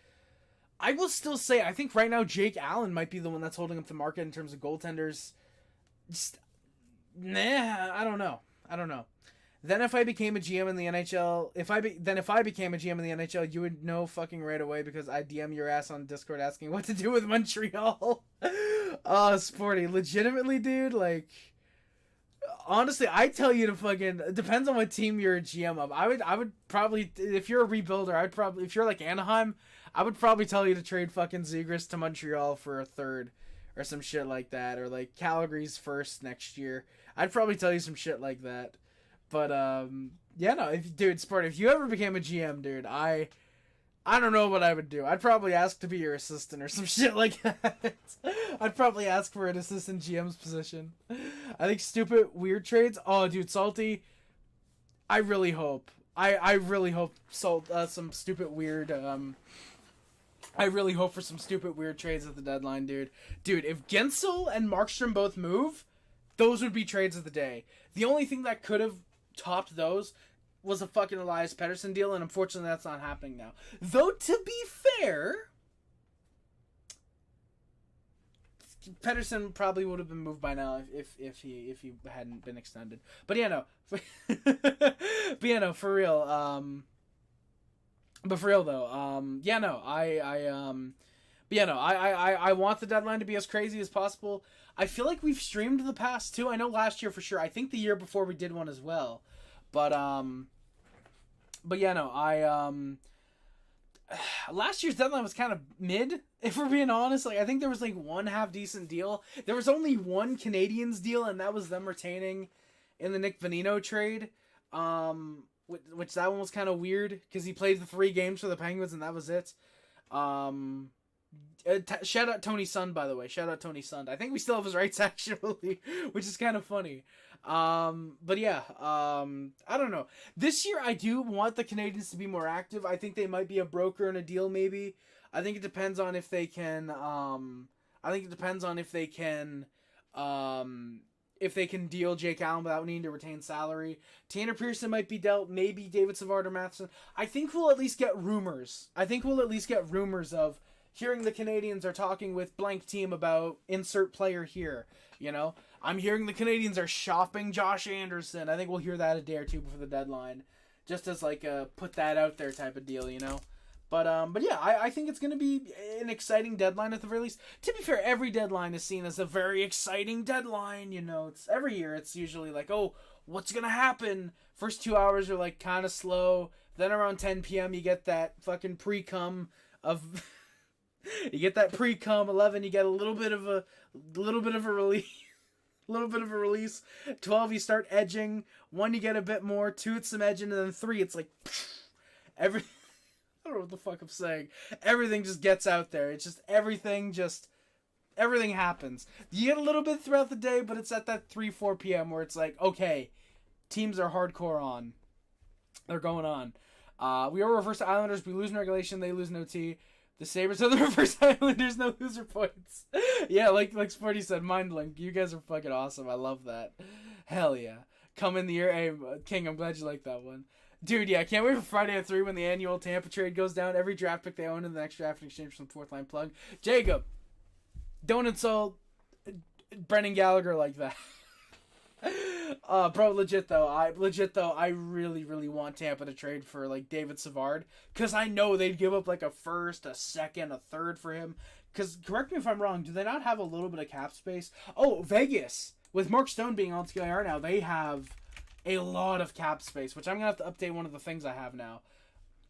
I will still say, I think right now Jake Allen might be the one that's holding up the market in terms of goaltenders. Just, I don't know. Then if I became a GM in the NHL, if I became a GM in the NHL, you would know fucking right away because I DM your ass on Discord asking what to do with Montreal. Sporty, legitimately, dude, like, honestly, I tell you to fucking, it depends on what team you're a GM of. I would probably, if you're a rebuilder, if you're like Anaheim, I would probably tell you to trade fucking Zegras to Montreal for a third or some shit like that, or like Calgary's first next year. I'd probably tell you some shit like that. But yeah, no, Sport, if you ever became a GM, dude, I don't know what I would do. I'd probably ask to be your assistant or some shit like that. I'd probably ask for an assistant GM's position. I think stupid weird trades. Oh, dude, Salty. I really hope. I really hope some stupid weird. I really hope for some stupid weird trades at the deadline, dude. Dude, if Gensel and Markstrom both move, those would be trades of the day. The only thing that could have topped those was a fucking Elias Pettersson deal, and unfortunately that's not happening now. Though, to be fair, Pettersson probably would have been moved by now if he hadn't been extended. But yeah, no. For real. But for real though, yeah, no, I want the deadline to be as crazy as possible. I feel like we've streamed the past too. I know last year for sure. I think the year before we did one as well. But yeah, no, last year's deadline was kind of mid, if we're being honest. Like, I think there was like one half decent deal. There was only one Canadiens deal, and that was them retaining in the Nick Bonino trade. Which that one was kind of weird because he played the 3 games for the Penguins and that was it. Shout out Tony Sund, by the way. Shout out Tony Sund. I think we still have his rights actually, which is kind of funny. But yeah, I don't know. This year I do want the Canadiens to be more active. I think they might be a broker in a deal maybe. I think it depends on if they can. If they can deal Jake Allen without needing to retain salary. Tanner Pearson might be dealt. Maybe David Savard or Matheson. I think we'll at least get rumors. Of hearing the Canadiens are talking with blank team about insert player here. You know? I'm hearing the Canadiens are shopping Josh Anderson. I think we'll hear that a day or two before the deadline. Just as like a put that out there type of deal, you know? But yeah, I think it's going to be an exciting deadline at the very least. To be fair, every deadline is seen as a very exciting deadline. You know, it's every year it's usually like, oh, what's going to happen? First 2 hours are like kind of slow. Then around 10 p.m. you get that fucking pre-cum of... you get that pre-cum. 11 you get a little bit of a release. A little bit of a release. 12 you start edging. 1 you get a bit more. 2 it's some edging. And then 3 it's like... I don't know what the fuck I'm saying. Everything just gets out there. It's just everything happens. You get a little bit throughout the day, but it's at that 3-4 p.m. where it's like, okay, teams are hardcore on. They're going on. We are reverse Islanders. We lose in regulation. They lose in OT. The Sabres are the reverse Islanders. No loser points. Yeah, like Sporty said, Mindlink. You guys are fucking awesome. I love that. Hell yeah. Come in the year. Hey, King, I'm glad you like that one. Dude, yeah, can't wait for Friday at 3 when the annual Tampa trade goes down. Every draft pick they own in the next draft in exchange for some fourth line plug. Jacob, don't insult Brendan Gallagher like that. Bro, legit though, I really, really want Tampa to trade for like David Savard, because I know they'd give up like a first, a second, a third for him. Because correct me if I'm wrong, do they not have a little bit of cap space? Oh, Vegas with Mark Stone being on TIR now, they have a lot of cap space, which I'm gonna have to update one of the things I have now.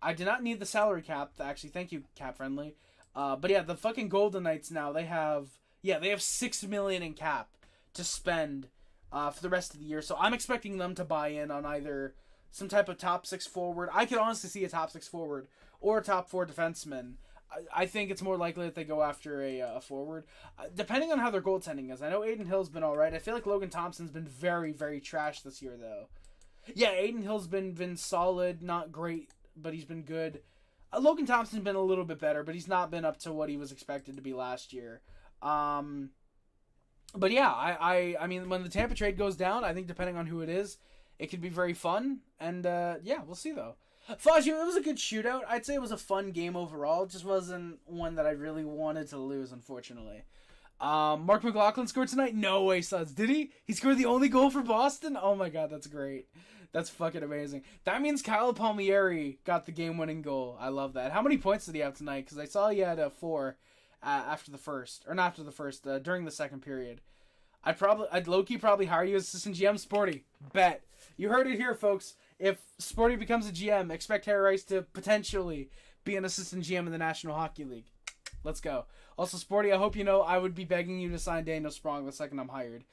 I did not need the salary cap. Actually, thank you, Cap Friendly. But yeah, the fucking Golden Knights now, they have $6 million in cap to spend for the rest of the year. So I'm expecting them to buy in on either some type of top 6 forward. I could honestly see a top 6 forward or a top 4 defenseman. I think it's more likely that they go after a forward, depending on how their goaltending is. I know Aiden Hill's been all right. I feel like Logan Thompson's been very, very trash this year, though. Yeah, Aiden Hill's been solid, not great, but he's been good. Logan Thompson's been a little bit better, but he's not been up to what he was expected to be last year. But yeah, I mean, when the Tampa trade goes down, I think depending on who it is, it could be very fun. And yeah, we'll see though. Fajio, it was a good shootout. I'd say it was a fun game overall. It just wasn't one that I really wanted to lose, unfortunately. Mark McLaughlin scored tonight? No way, Suds. Did he? He scored the only goal for Boston? Oh my god, that's great. That's fucking amazing. That means Kyle Palmieri got the game-winning goal. I love that. How many points did he have tonight? Because I saw he had 4 after the first. Or not after the first, during the second period. I'd low-key probably hire you as assistant GM, Sporty. Bet. You heard it here, folks. If Sporty becomes a GM, expect Harry Rice to potentially be an assistant GM in the National Hockey League. Let's go. Also, Sporty, I hope you know I would be begging you to sign Daniel Sprong the second I'm hired.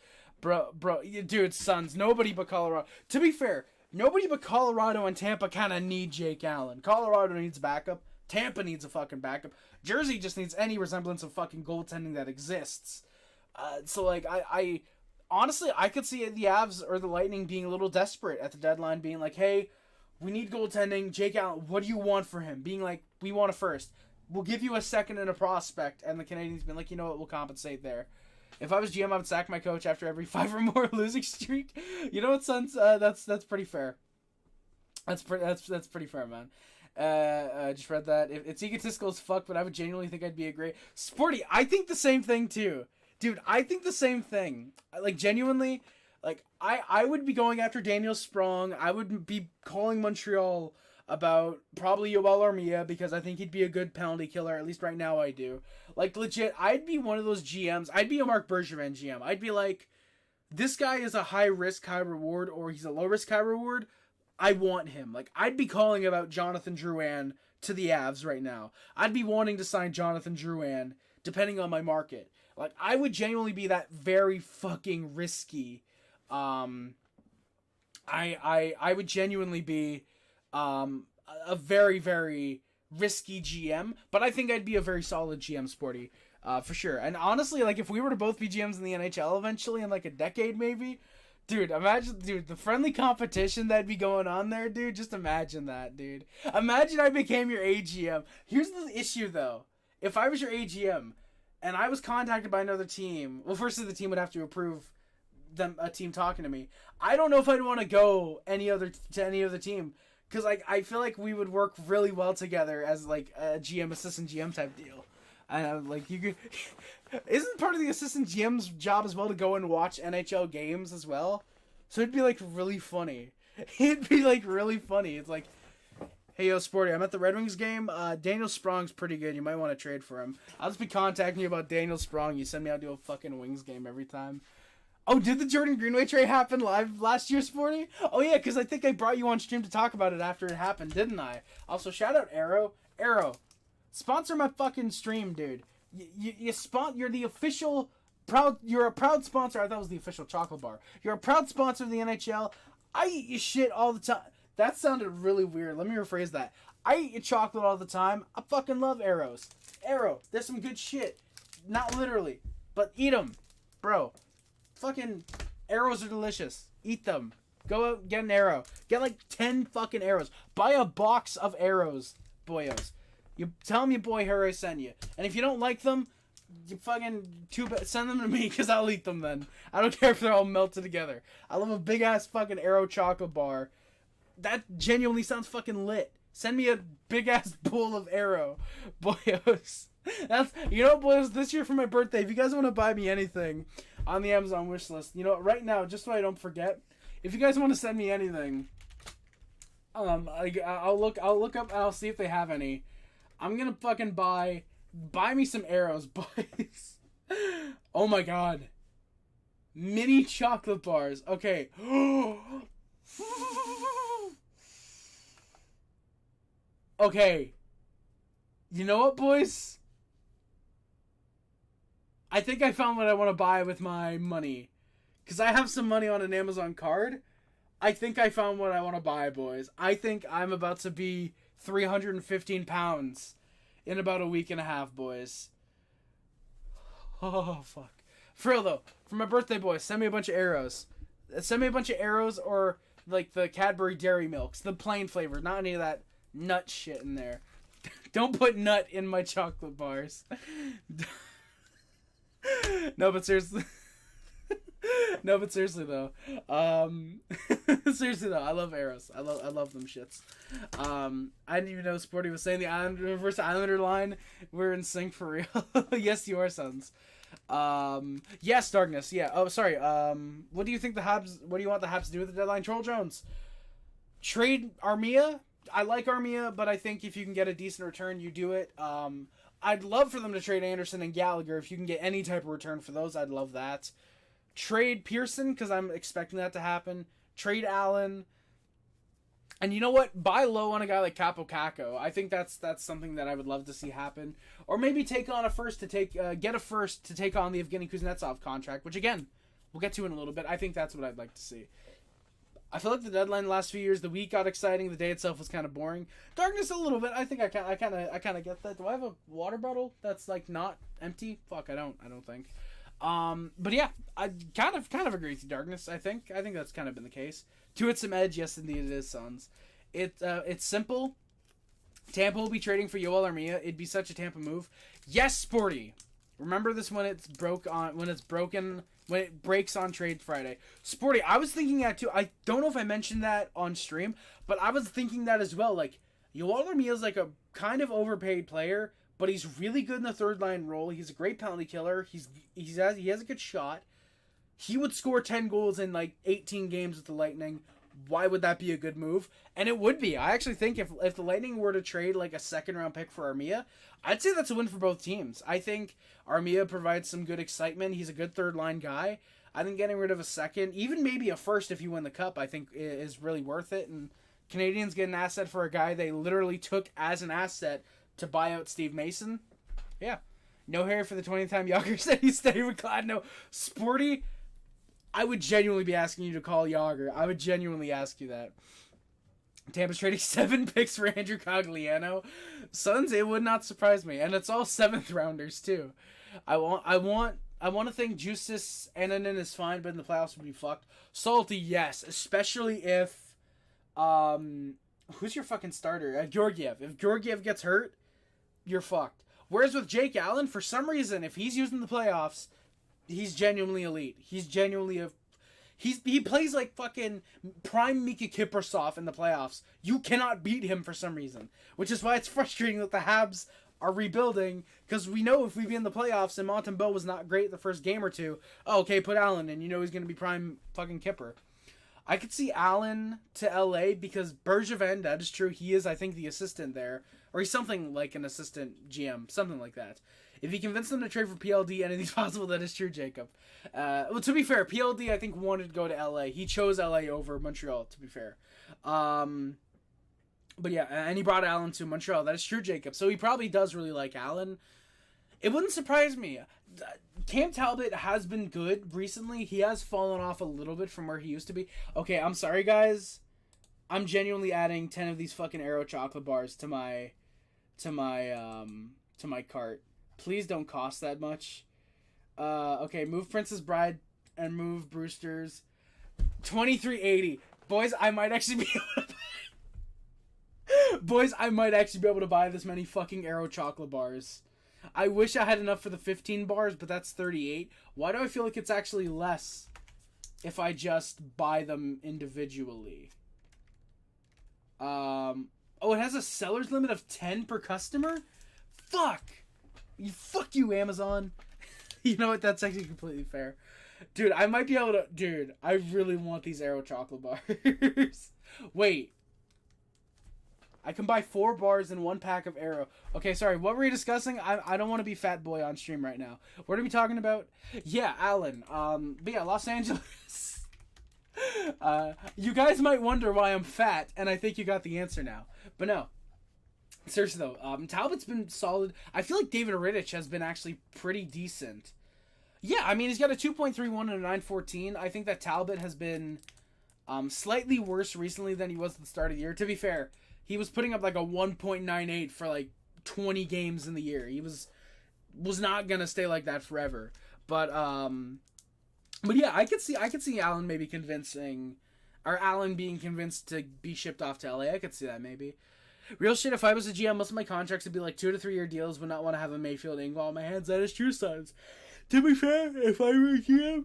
Bro, dude, Suns, nobody but Colorado. To be fair, nobody but Colorado and Tampa kind of need Jake Allen. Colorado needs backup. Tampa needs a fucking backup. Jersey just needs any resemblance of fucking goaltending that exists. So, like, I honestly, I could see the Avs or the Lightning being a little desperate at the deadline, being like, hey, we need goaltending. Jake Allen, what do you want for him? Being like, we want a first. We'll give you a second and a prospect. And the Canadiens being like, you know what, we'll compensate there. If I was GM, I would sack my coach after every 5 or more losing streak. You know what, Sons? That's pretty fair. That's pretty fair, man. I just read that. It's egotistical as fuck, but I would genuinely think I'd be a great... Sporty, I think the same thing, too. Dude, I think the same thing. Like, genuinely, like, I would be going after Daniel Sprong. I would be calling Montreal about probably Yoel Armia because I think he'd be a good penalty killer. At least right now I do. Like, legit, I'd be one of those GMs. I'd be a Mark Bergevin GM. I'd be like, this guy is a high risk, high reward, or he's a low risk, high reward. I want him. Like, I'd be calling about Jonathan Drouin to the Avs right now. I'd be wanting to sign Jonathan Drouin depending on my market. Like, I would genuinely be that very fucking risky. I would genuinely be a very, very risky GM, but I think I'd be a very solid GM, Sporty, for sure. And honestly, like, if we were to both be GMs in the NHL eventually in like a decade maybe, dude, imagine, dude, the friendly competition that'd be going on there, dude. Just imagine that, dude. Imagine I became your AGM. Here's the issue, though. If I was your AGM, and I was contacted by another team, well, firstly, the team would have to approve a team talking to me. I don't know if I'd want to go to any other team, because like I feel like we would work really well together as like a GM assistant GM type deal. And like you could, isn't part of the assistant GM's job as well to go and watch NHL games as well? So it'd be like really funny. It'd be like really funny. It's like, hey, yo, Sporty, I'm at the Red Wings game. Daniel Sprong's pretty good. You might want to trade for him. I'll just be contacting you about Daniel Sprong. You send me out to a fucking Wings game every time. Oh, did the Jordan Greenway trade happen live last year, Sporty? Oh, yeah, because I think I brought you on stream to talk about it after it happened, didn't I? Also, shout out Arrow. Arrow, sponsor my fucking stream, dude. You're the official... You're a proud sponsor. I thought it was the official chocolate bar. You're a proud sponsor of the NHL. I eat your shit all the time. That sounded really weird. Let me rephrase that. I eat your chocolate all the time. I fucking love Arrows. Arrow, there's some good shit. Not literally, but eat them. Bro, fucking Arrows are delicious. Eat them. Go out, get an Arrow. Get like 10 fucking Arrows. Buy a box of Arrows, boyos. You tell them your boy Harry sent you. And if you don't like them, you fucking send them to me because I'll eat them then. I don't care if they're all melted together. I love a big ass fucking Arrow chocolate bar That genuinely sounds fucking lit. Send me a big-ass bowl of Arrow. Boyos. That's, you know, boys, this year for my birthday, if you guys want to buy me anything on the Amazon wish list, you know, right now, just so I don't forget, if you guys want to send me anything, I'll look up and I'll see if they have any. I'm gonna fucking buy me some arrows, boys. Oh my god. Mini chocolate bars. Okay. Okay. You know what, boys? I think I found what I want to buy with my money. Because I have some money on an Amazon card. I think I found what I want to buy, boys. I think I'm about to be 315 pounds in about a week and a half, boys. Oh, fuck. For real, though. For my birthday, boys, send me a bunch of arrows. Send me a bunch of arrows or, like, the Cadbury Dairy Milks. The plain flavor. Not any of that nut shit in there. Don't put nut in my chocolate bars. No, but seriously. No, but seriously though. Seriously though, I love arrows. I love them shits. I didn't even know Sporty was saying the reverse Islander line. We're in sync for real. Yes, you are, sons. Yes, Darkness. Yeah. Oh, sorry. What do you think the Habs? What do you want the Habs to do with the deadline? Troll Jones. Trade Armia. I like Armia, but I think if you can get a decent return, you do it. I'd love for them to trade Anderson and Gallagher. If you can get any type of return for those, I'd love that. Trade Pearson, because I'm expecting that to happen. Trade Allen. And you know what? Buy low on a guy like Capo Caco. I think that's something that I would love to see happen. Or maybe take on a first to get a first to take on the Evgeny Kuznetsov contract, which again, we'll get to in a little bit. I think that's what I'd like to see. I feel like the deadline the last few years, the week got exciting, the day itself was kind of boring. Darkness a little bit. I think I kind of get that. Do I have a water bottle that's like not empty? Fuck, I don't think. But yeah, I kind of agree with you, Darkness. I think that's kind of been the case. To it some edge, yes indeed it is, sons. It's simple. Tampa will be trading for Yoel Armia. It'd be such a Tampa move. Yes, Sporty. Remember this when it breaks on Trade Friday. Sporty, I was thinking that too. I don't know if I mentioned that on stream, but I was thinking that as well. Like, Yoel Armia is like a kind of overpaid player, but he's really good in the third line role. He's a great penalty killer. He has a good shot. He would score 10 goals in like 18 games with the Lightning. Why would that be a good move? And it would be. I actually think if the Lightning were to trade like a second round pick for Armia, I'd say that's a win for both teams. I think Armia provides some good excitement. He's a good third line guy. I think getting rid of a second, even maybe a first if you win the cup, I think is really worth it. And Canadians get an asset for a guy they literally took as an asset to buy out Steve Mason. Yeah. No Harry for the 20th time. Yager said he's staying with Gladno. Sporty, I would genuinely be asking you to call Yager. I would genuinely ask you that. Tampa's trading 7 picks for Andrew Cogliano. Sons, it would not surprise me. And it's all 7th rounders too. I want to think Justus Ananen is fine, but in the playoffs would be fucked. Salty, yes. Especially if who's your fucking starter? Georgiev. If Georgiev gets hurt, you're fucked. Whereas with Jake Allen, for some reason, if he's using the playoffs, he's genuinely elite. He's genuinely he plays like fucking prime Mika Kiprasov in the playoffs. You cannot beat him for some reason, which is why it's frustrating that the Habs are rebuilding, because we know if we be in the playoffs and Montembeau was not great the first game or two, okay, put Allen in, you know he's going to be prime fucking Kipper. I could see Allen to LA because Bergevin, that is true, he is, I think, the assistant there, or he's something like an assistant GM, something like that. If he convinced them to trade for PLD, anything's possible. That is true, Jacob. Well, to be fair, PLD, I think, wanted to go to LA. He chose LA over Montreal, to be fair. But yeah, and he brought Allen to Montreal. That is true, Jacob. So he probably does really like Allen. It wouldn't surprise me. Cam Talbot has been good recently. He has fallen off a little bit from where he used to be. Okay, I'm sorry, guys. I'm genuinely adding 10 of these fucking Aero chocolate bars to my cart. Please don't cost that much. Okay, move Princess Bride and move Brewster's. $23.80. Boys, I might actually be able to Boys, I might actually be able to buy this many fucking Aero chocolate bars. I wish I had enough for the 15 bars, but that's 38. Why do I feel like it's actually less if I just buy them individually? Oh, it has a seller's limit of 10 per customer? Fuck! Fuck you, Amazon. You know what? That's actually completely fair. Dude, I might be able to... Dude, I really want these Aero chocolate bars. Wait. I can buy 4 bars in 1 pack of Aero. Okay, sorry. What were we discussing? I don't want to be fat boy on stream right now. What are we talking about? Yeah, Alan. But yeah, Los Angeles. You guys might wonder why I'm fat, and I think you got the answer now. But no. Seriously though, Talbot's been solid. I feel like David Rittich has been actually pretty decent. Yeah, I mean, he's got a 2.31 and a 914. I think that Talbot has been slightly worse recently than he was at the start of the year. To be fair, he was putting up like a 1.98 for like 20 games in the year. He was not gonna stay like that forever. But yeah, I could see Allen maybe convincing, or Allen being convinced to be shipped off to LA. I could see that maybe. Real shit, if I was a GM, most of my contracts would be like 2 to 3 year deals. Would not want to have a Mayfield Engvall on my hands. That is true, sons. To be fair, if I were a GM,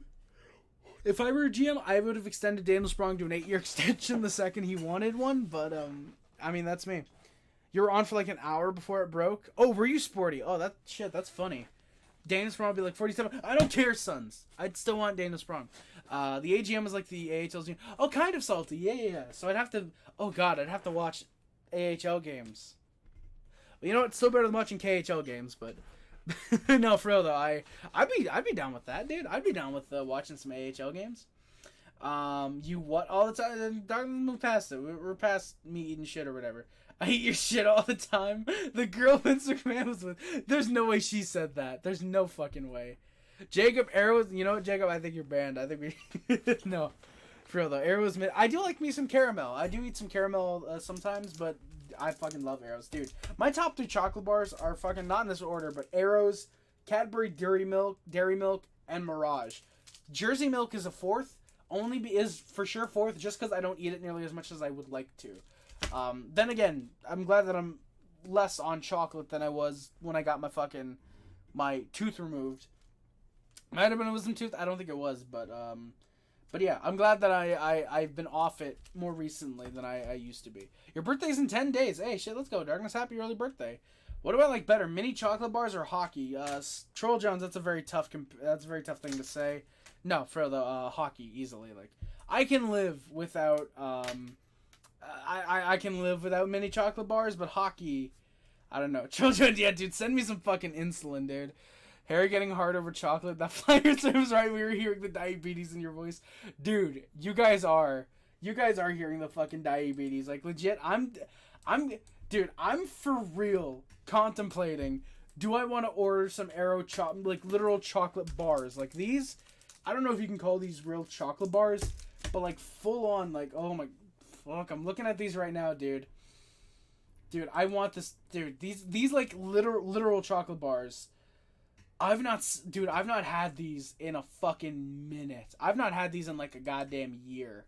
I would have extended Daniel Sprong to an 8-year extension the second he wanted one. But I mean, that's me. You were on for like an hour before it broke. Oh, were you sporty? Oh, that's funny. Daniel Sprong would be like 47. I don't care, sons. I'd still want Daniel Sprong. The AGM is like the AHL's GM. Oh, kind of salty. Yeah. So I'd have to. Oh God, I'd have to watch AHL games. Well, you know what? It's still better than watching KHL games, but no, for real though, I'd be down with that, dude. I'd be down with watching some AHL games. You what all the time? Don't move past it. We're past me eating shit or whatever. I eat your shit all the time. The girl Vince McMahon was with. There's no way she said that. There's no fucking way. Jacob Arrows. You know what, Jacob? I think you're banned. I think we no. For real though, Arrows. I do like me some caramel. I do eat some caramel sometimes, but I fucking love Arrows, dude. My top 3 chocolate bars are fucking not in this order, but Arrows, Cadbury Dairy Milk, and Mirage. Jersey Milk is a 4th. Is for sure 4th, just because I don't eat it nearly as much as I would like to. Then again, I'm glad that I'm less on chocolate than I was when I got my tooth removed. Might have been a wisdom tooth. I don't think it was, but yeah, I'm glad that I've been off it more recently than I used to be. Your birthday's in 10 days. Hey, shit, let's go, Darkness. Happy early birthday. What do I like better, mini chocolate bars or hockey? Troll Jones, that's a very tough thing to say. No, for the hockey, easily. Like, I can live without I can live without mini chocolate bars, but hockey, I don't know. Troll Jones, yeah, dude, send me some fucking insulin, dude. Harry getting hard over chocolate. That flyer serves right. We were hearing the diabetes in your voice. Dude, you guys are hearing the fucking diabetes. Like, legit, I'm for real contemplating, do I want to order some literal chocolate bars? Like these, I don't know if you can call these real chocolate bars, but like full on, like, oh my, fuck, I'm looking at these right now, dude. Dude, I want this, dude, these like literal chocolate bars. I've not had these in a fucking minute. I've not had these in like a goddamn year.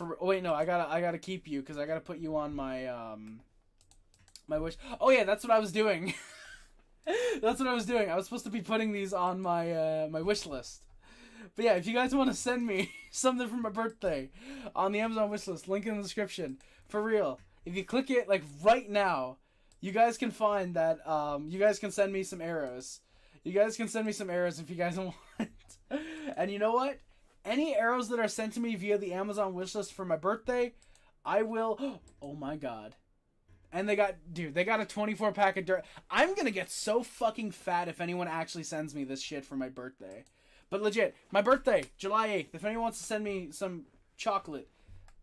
I gotta keep you because I gotta put you on my my wish. Oh yeah, that's what I was doing. That's what I was doing. I was supposed to be putting these on my my wish list. But yeah, if you guys want to send me something for my birthday on the Amazon wish list, link in the description. For real, if you click it like right now, you guys can find that. You guys can send me some arrows. You guys can send me some arrows if you guys want. And you know what? Any arrows that are sent to me via the Amazon wishlist for my birthday, I will... Oh my god. And they got a 24 pack of dirt. I'm gonna get so fucking fat if anyone actually sends me this shit for my birthday. But legit, my birthday, July 8th. If anyone wants to send me some chocolate,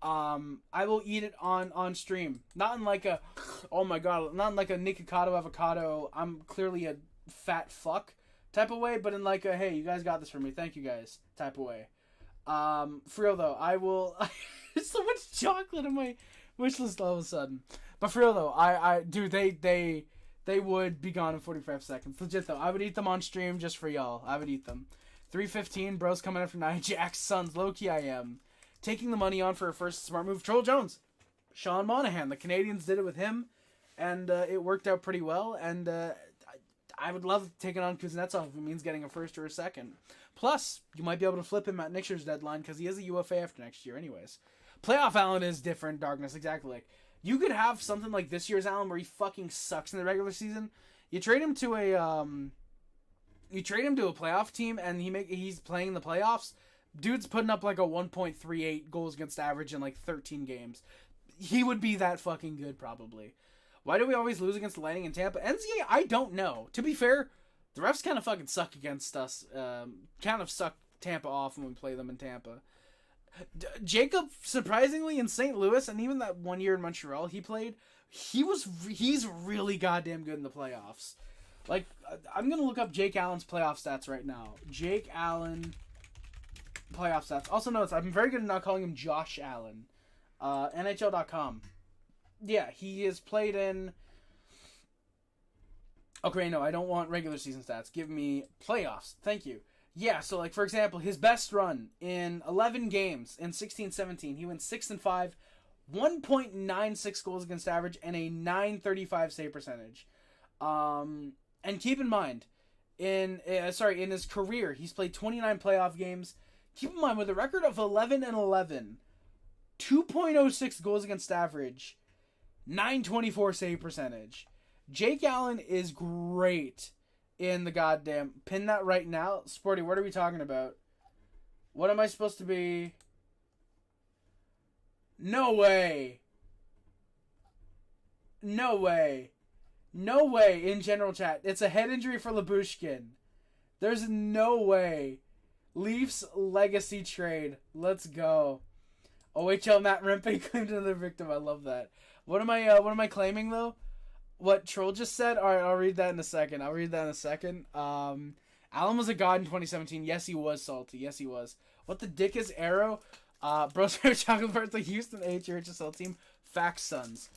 I will eat it on stream. Not in like a... Oh my god. Not in like a Nikocado avocado, I'm clearly a fat fuck type of way, but in like a, hey, you guys got this for me, thank you guys type of way. For real though, I will... There's so much chocolate in my wish list all of a sudden. But for real though, dude, they would be gone in 45 seconds. Legit though, I would eat them on stream just for y'all. I would eat them. 3:15, bros coming after 9. Jack's sons, low-key I am. Taking the money on for a first smart move. Troll Jones. Sean Monahan. The Canadiens did it with him, and it worked out pretty well, and I would love taking on Kuznetsov if it means getting a first or a second. Plus, you might be able to flip him at next year's deadline because he is a UFA after next year anyways. Playoff Allen is different. Darkness, exactly. Like, you could have something like this year's Allen where he fucking sucks in the regular season. You trade him to a playoff team, and he's playing in the playoffs. Dude's putting up like a 1.38 goals against average in like 13 games. He would be that fucking good, probably. Why do we always lose against the Lightning in Tampa? NCAA, I don't know. To be fair, the refs kind of fucking suck against us. Kind of suck Tampa off when we play them in Tampa. Jacob, surprisingly, in St. Louis, and even that 1 year in Montreal he played, he's really goddamn good in the playoffs. Like, I'm going to look up Jake Allen's playoff stats right now. Jake Allen playoff stats. Also notice, I'm very good at not calling him Josh Allen. NHL.com. Yeah, he has played in... Okay, no, I don't want regular season stats. Give me playoffs. Thank you. Yeah, so, like, for example, his best run in 11 games in 16-17, he went 6-5, 1.96 goals against average, and a .935 save percentage. And keep in mind, in his career, he's played 29 playoff games. Keep in mind, with a record of 11-11, 2.06 goals against average, .924 save percentage. Jake Allen is great in the goddamn... Pin that right now. Sporty, what are we talking about? What am I supposed to be? No way. No way. No way in general chat. It's a head injury for Lyubushkin. There's no way. Leafs legacy trade. Let's go. OHL Matt Rempe claimed another victim. I love that. What am I claiming though? What Troll just said? Alright, I'll read that in a second. Allen was a god in 2017. Yes, he was salty. Yes, he was. What the dick is Arrow? Bro's favorite chocolate bar. It's the Houston HSL team. Facts, Sons.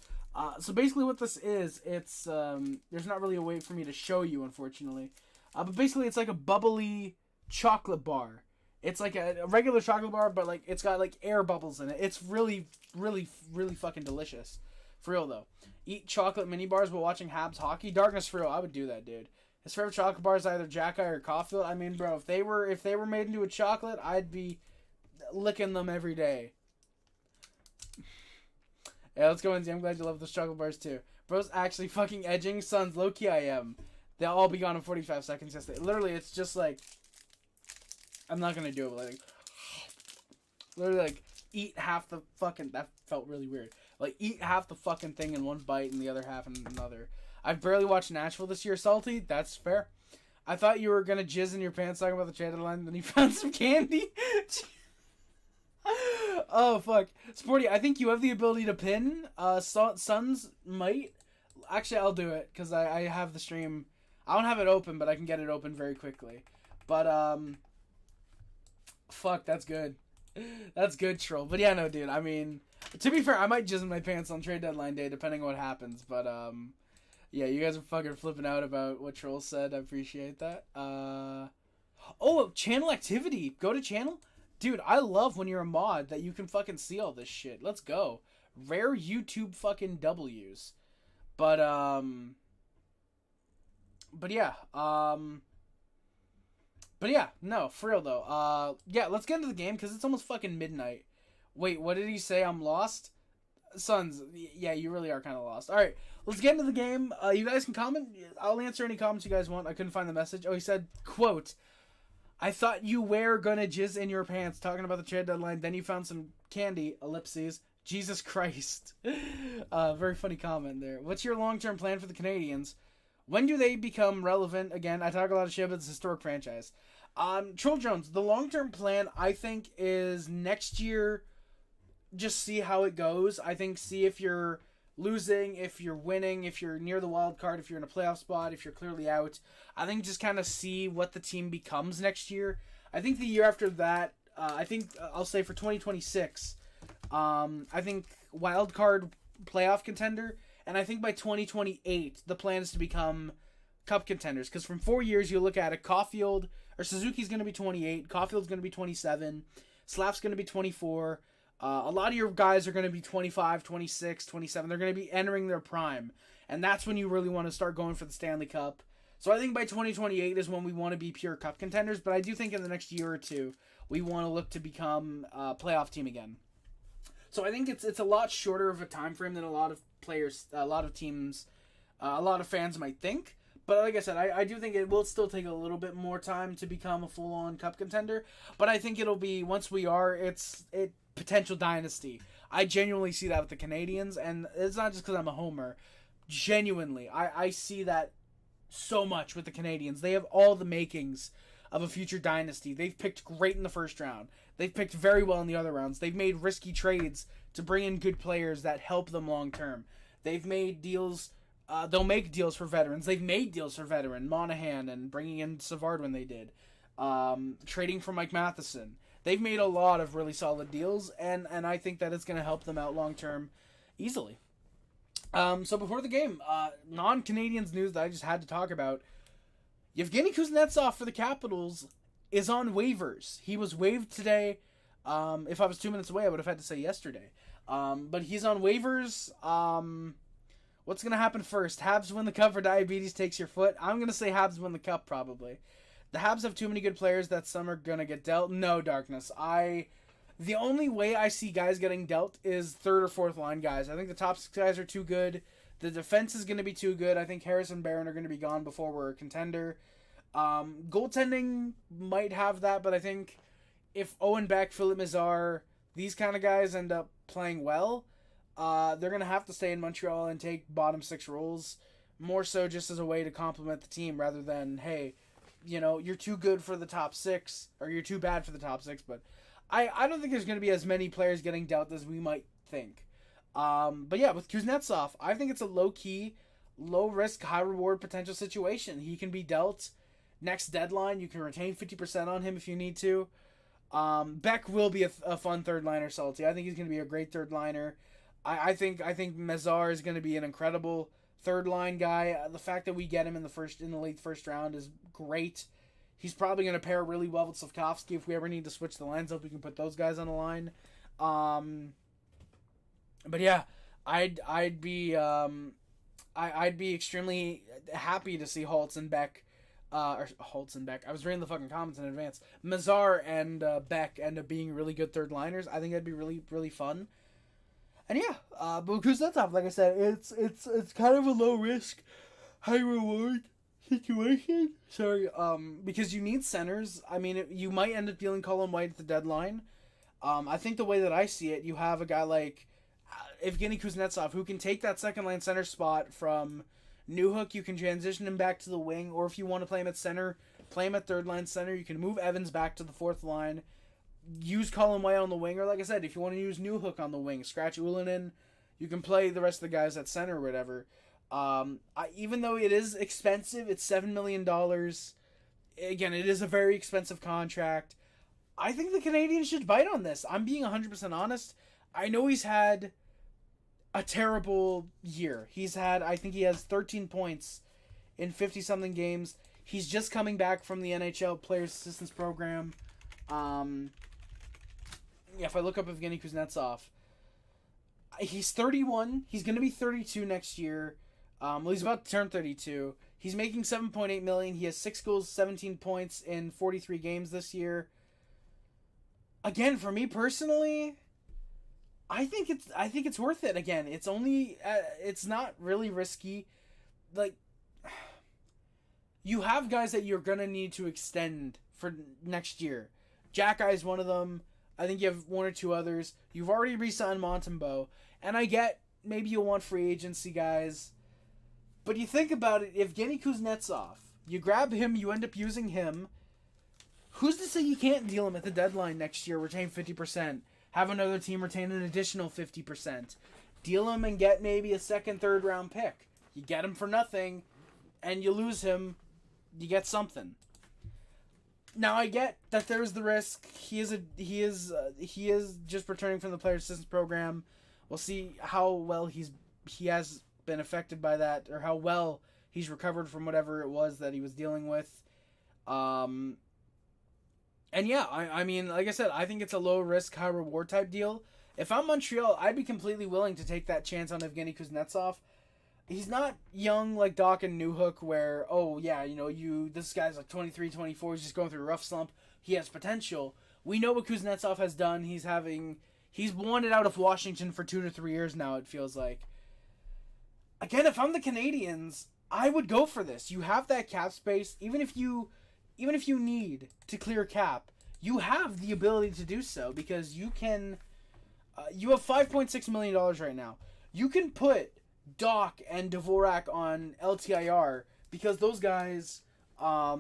So basically what this is, it's, there's not really a way for me to show you, unfortunately. But basically it's like a bubbly chocolate bar. It's like a regular chocolate bar, but like it's got like air bubbles in it. It's really, really, really fucking delicious. For real though. Eat chocolate mini bars while watching Habs hockey. Darkness for real. I would do that, dude. His favorite chocolate bar is either Jack Eye or Caulfield. I mean, bro, if they were made into a chocolate, I'd be licking them every day. Yeah, let's go, Lindsay. I'm glad you love those chocolate bars too. Bro's actually fucking edging. Sons, low-key I am. They'll all be gone in 45 seconds. Yes, literally, it's just like... I'm not gonna do it, but like... Literally, like, eat half the fucking... That felt really weird. Like, eat half the fucking thing in one bite and the other half in another. I've barely watched Nashville this year, Salty. That's fair. I thought you were gonna jizz in your pants talking about the trade deadline, then you found some candy. Oh, fuck. Sporty, I think you have the ability to pin. Sons might. Actually, I'll do it, because I have the stream. I don't have it open, but I can get it open very quickly. But, fuck, that's good. That's good, Troll. But yeah, no, dude, I mean, to be fair, I might jizz in my pants on trade deadline day, depending on what happens. But, yeah, you guys are fucking flipping out about what Troll said. I appreciate that. Oh, channel activity. Go to channel. Dude, I love when you're a mod that you can fucking see all this shit. Let's go. Rare YouTube fucking W's. But yeah. But yeah, no, for real though. Yeah, let's get into the game because it's almost fucking midnight. Wait, what did he say? I'm lost? Sons, yeah, you really are kind of lost. Alright, let's get into the game. You guys can comment. I'll answer any comments you guys want. I couldn't find the message. Oh, he said, quote, I thought you were gonna jizz in your pants talking about the trade deadline, then you found some candy, ellipses. Jesus Christ. Very funny comment there. What's your long-term plan for the Canadiens? When do they become relevant again? I talk a lot of shit about this historic franchise. Troll Jones, the long-term plan, I think, is next year, just see how it goes. I think see if you're losing, if you're winning, if you're near the wild card, if you're in a playoff spot, if you're clearly out. I think just kind of see what the team becomes next year. I think the year after that, I think I'll say for 2026, I think wild card playoff contender, and I think by 2028 the plan is to become cup contenders. Because from 4 years you look at it, Caulfield or Suzuki's going to be 28, Caulfield's going to be 27, Slap's going to be 24. A lot of your guys are going to be 25, 26, 27. They're going to be entering their prime. And that's when you really want to start going for the Stanley Cup. So I think by 2028 is when we want to be pure cup contenders. But I do think in the next year or two, we want to look to become a playoff team again. So I think it's a lot shorter of a time frame than a lot of players, a lot of teams, a lot of fans might think. But like I said, I do think it will still take a little bit more time to become a full-on cup contender. But I think it'll be, once we are, it's potential dynasty. I genuinely see that with the Canadiens, and it's not just because I'm a homer. Genuinely, I see that so much with the Canadiens. They have all the makings of a future dynasty. They've picked great in the first round. They've picked very well in the other rounds. They've made risky trades to bring in good players that help them long term. They've made deals. They'll make deals for veterans. They've made deals for veteran Monahan and bringing in Savard when they did. Trading for Mike Matheson. They've made a lot of really solid deals, and I think that it's going to help them out long term easily. So before the game, non-Canadiens news that I just had to talk about. Yevgeny Kuznetsov for the Capitals is on waivers. He was waived today. If I was 2 minutes away, I would have had to say yesterday. But he's on waivers. What's going to happen first? Habs win the cup or diabetes takes your foot? I'm going to say Habs win the cup, probably. The Habs have too many good players that some are going to get dealt. No, Darkness. The only way I see guys getting dealt is third or fourth line guys. I think the top 6 guys are too good. The defense is going to be too good. I think Harris and Barron are going to be gone before we're a contender. Goaltending might have that, but I think if Owen Beck, Philip Mazar, these kind of guys end up playing well, they're going to have to stay in Montreal and take bottom 6 roles, more so just as a way to complement the team rather than, hey, you're too good for the top 6, or you're too bad for the top 6, but I don't think there's going to be as many players getting dealt as we might think. But yeah, with Kuznetsov, I think it's a low-key, low-risk, high-reward potential situation. He can be dealt next deadline. You can retain 50% on him if you need to. Beck will be a fun third-liner, Salty. I think he's going to be a great third-liner. I think Mazar is going to be an incredible third-line guy. The fact that we get him in the late first round is great. He's probably going to pair really well with Slavkovsky. If we ever need to switch the lines up, we can put those guys on the line. But yeah, I'd be extremely happy to see Holtz and Beck. I was reading the fucking comments in advance. Mazar and Beck end up being really good third liners. I think that'd be really, really fun. And yeah, but Kuznetsov, like I said, it's kind of a low risk, high reward situation. Sorry, because you need centers. I mean, you might end up dealing Colin White at the deadline. I think the way that I see it, you have a guy like Evgeny Kuznetsov who can take that second line center spot from Newhook. You can transition him back to the wing, or if you want to play him at center, play him at third line center. You can move Evans back to the fourth line, use Colin White on the wing, or like I said, if you want to use Newhook on the wing, scratch Ullinen, you can play the rest of the guys at center or whatever. Even though it is expensive, it's $7 million. Again, it is a very expensive contract. I think the Canadiens should bite on this. I'm being 100% honest. I know he's had a terrible year. I think he has 13 points in 50-something games. He's just coming back from the NHL Players Assistance Program. If I look up Evgeny Kuznetsov, he's 31. He's going to be 32 next year. He's about to turn 32. He's making $7.8 million. He has 6 goals, 17 points in 43 games this year. Again, for me personally, I think it's worth it. Again, it's only it's not really risky. Like, you have guys that you're gonna need to extend for next year. Jack Eye's one of them. I think you have one or two others. You've already re-signed Montembeault, and I get maybe you'll want free agency guys, but you think about it. Evgeny Kuznetsov, you grab him, you end up using him. Who's to say you can't deal him at the deadline next year? Retain 50%. Have another team retain an additional 50%. Deal him and get maybe a second, third round pick. You get him for nothing, and you lose him. You get something. Now I get that there's the risk. He is just returning from the Player Assistance Program. We'll see how well he has been affected by that, or how well he's recovered from whatever it was that he was dealing with. And yeah, I mean, like I said, I think it's a low-risk, high-reward type deal. If I'm Montreal, I'd be completely willing to take that chance on Evgeny Kuznetsov. He's not young like Doc and Newhook where, oh, yeah, this guy's like 23, 24, he's just going through a rough slump. He has potential. We know what Kuznetsov has done. He's having He's wanted out of Washington for 2 to 3 years now, it feels like. Again, if I'm the Canadiens, I would go for this. You have that cap space. Even if you need to clear cap, you have the ability to do so because you can. You have $5.6 million right now. You can put Doc and Dvorak on LTIR because those guys are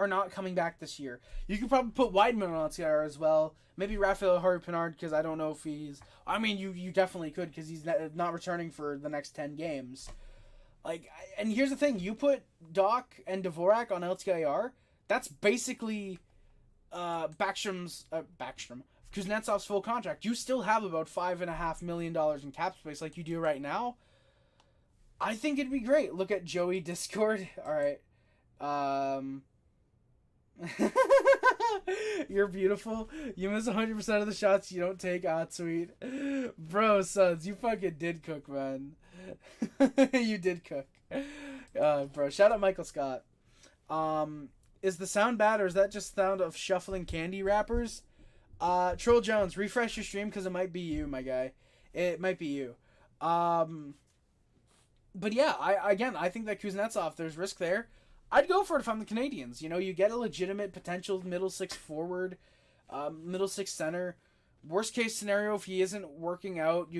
not coming back this year. You could probably put Weidman on LTIR as well. Maybe Raphael Harvey-Pinard because I don't know if he's... I mean, you definitely could because he's not returning for the next 10 games. Like, and here's the thing. You put Doc and Dvorak on LTIR, that's basically Kuznetsov's full contract. You still have about $5.5 million in cap space like you do right now. I think it'd be great. Look at Joey Discord. All right. You're beautiful. You miss 100% of the shots you don't take. Ah, sweet. Bro, Suds, you fucking did cook, man. You did cook. Bro, shout out Michael Scott. Is the sound bad or is that just sound of shuffling candy wrappers? Troll Jones, refresh your stream because it might be you, my guy. It might be you. But yeah, I think that Kuznetsov, there's risk there. I'd go for it if I'm the Canadiens. You know, you get a legitimate potential middle six forward, middle six center. Worst case scenario, if he isn't working out,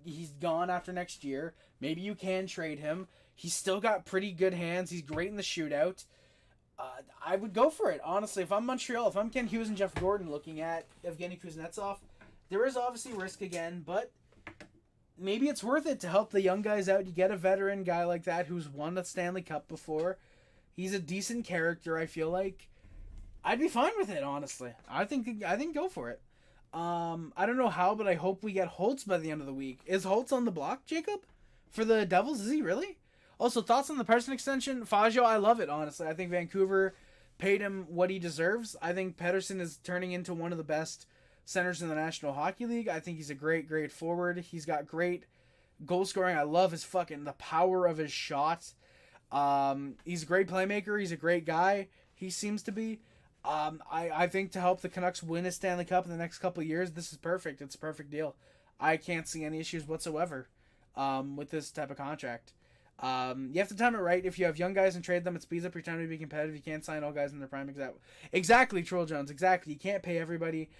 he's gone after next year. Maybe you can trade him. He's still got pretty good hands. He's great in the shootout. I would go for it, honestly. If I'm Montreal, if I'm Ken Hughes and Jeff Gordon looking at Evgeny Kuznetsov, there is obviously risk again, but maybe it's worth it to help the young guys out. You get a veteran guy like that who's won the Stanley Cup before. He's a decent character, I feel like. I'd be fine with it, honestly. I think go for it. I don't know how, but I hope we get Holtz by the end of the week. Is Holtz on the block, Jacob? For the Devils? Is he really? Also, thoughts on the Pedersen extension? Faggio, I love it, honestly. I think Vancouver paid him what he deserves. I think Pedersen is turning into one of the best centers in the National Hockey League. I think he's a great, great forward. He's got great goal scoring. I love the power of his shot. He's a great playmaker. He's a great guy. He seems to be. I think to help the Canucks win a Stanley Cup in the next couple of years, this is perfect. It's a perfect deal. I can't see any issues whatsoever with this type of contract. You have to time it right. If you have young guys and trade them, it speeds up your time to be competitive. You can't sign all guys in their prime. Exactly, Troll Jones. Exactly. You can't pay everybody.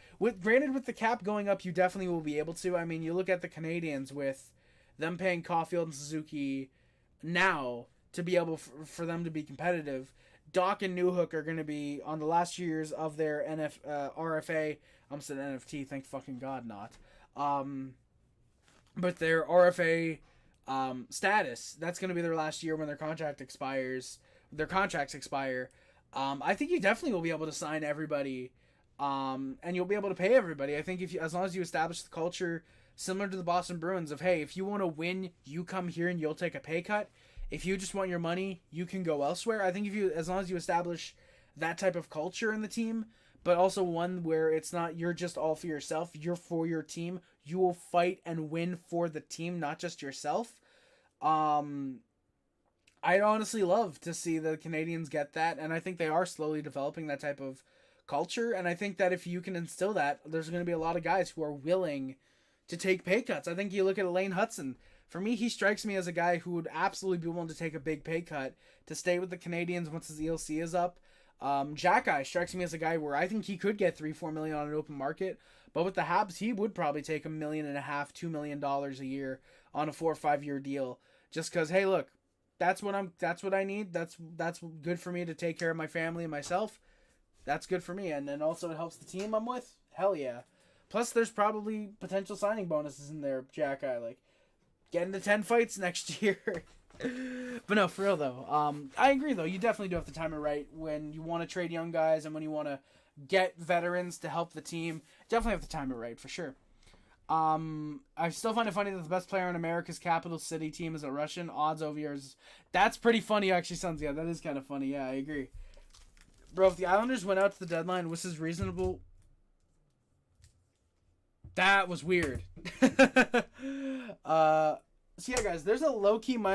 Granted, with the cap going up, you definitely will be able to. I mean, you look at the Canadiens with them paying Caulfield and Suzuki now to be able for them to be competitive. Doc and Newhook are going to be on the last years of their RFA. I'm saying NFT. Thank fucking God not. But their RFA status, that's going to be their last year when their contracts expire. I think you definitely will be able to sign everybody, and you'll be able to pay everybody. I think as long as you establish the culture similar to the Boston Bruins of, hey, if you want to win, you come here and you'll take a pay cut. If you just want your money, you can go elsewhere. I think as long as you establish that type of culture in the team, but also one where it's not you're just all for yourself, you're for your team, you will fight and win for the team, not just yourself. I'd honestly love to see the Canadiens get that, and I think they are slowly developing that type of culture, and I think that if you can instill that, there's going to be a lot of guys who are willing to take pay cuts. I think you look at Elaine Hudson. For me, he strikes me as a guy who would absolutely be willing to take a big pay cut to stay with the Canadiens once his ELC is up. Jack strikes me as a guy where I think he could get $3-4 million on an open market, but with the Habs, he would probably take $1.5 million, $2 million a year on a 4 or 5 year deal. Just because, hey, look, that's what I need. That's good for me to take care of my family and myself. That's good for me, and then also it helps the team I'm with. Hell yeah. Plus, there's probably potential signing bonuses in there, Jack. Like get into 10 fights next year. But no, for real though. I agree though. You definitely do have to time it right when you want to trade young guys and when you want to get veterans to help the team. Definitely have to time it right for sure. I still find it funny that the best player in America's capital city team is a Russian. Odds over yours. That's pretty funny, actually, Sons. Yeah, that is kind of funny. Yeah, I agree. Bro, if the Islanders went out to the deadline, this is reasonable. That was weird. So yeah, guys, there's a low-key minor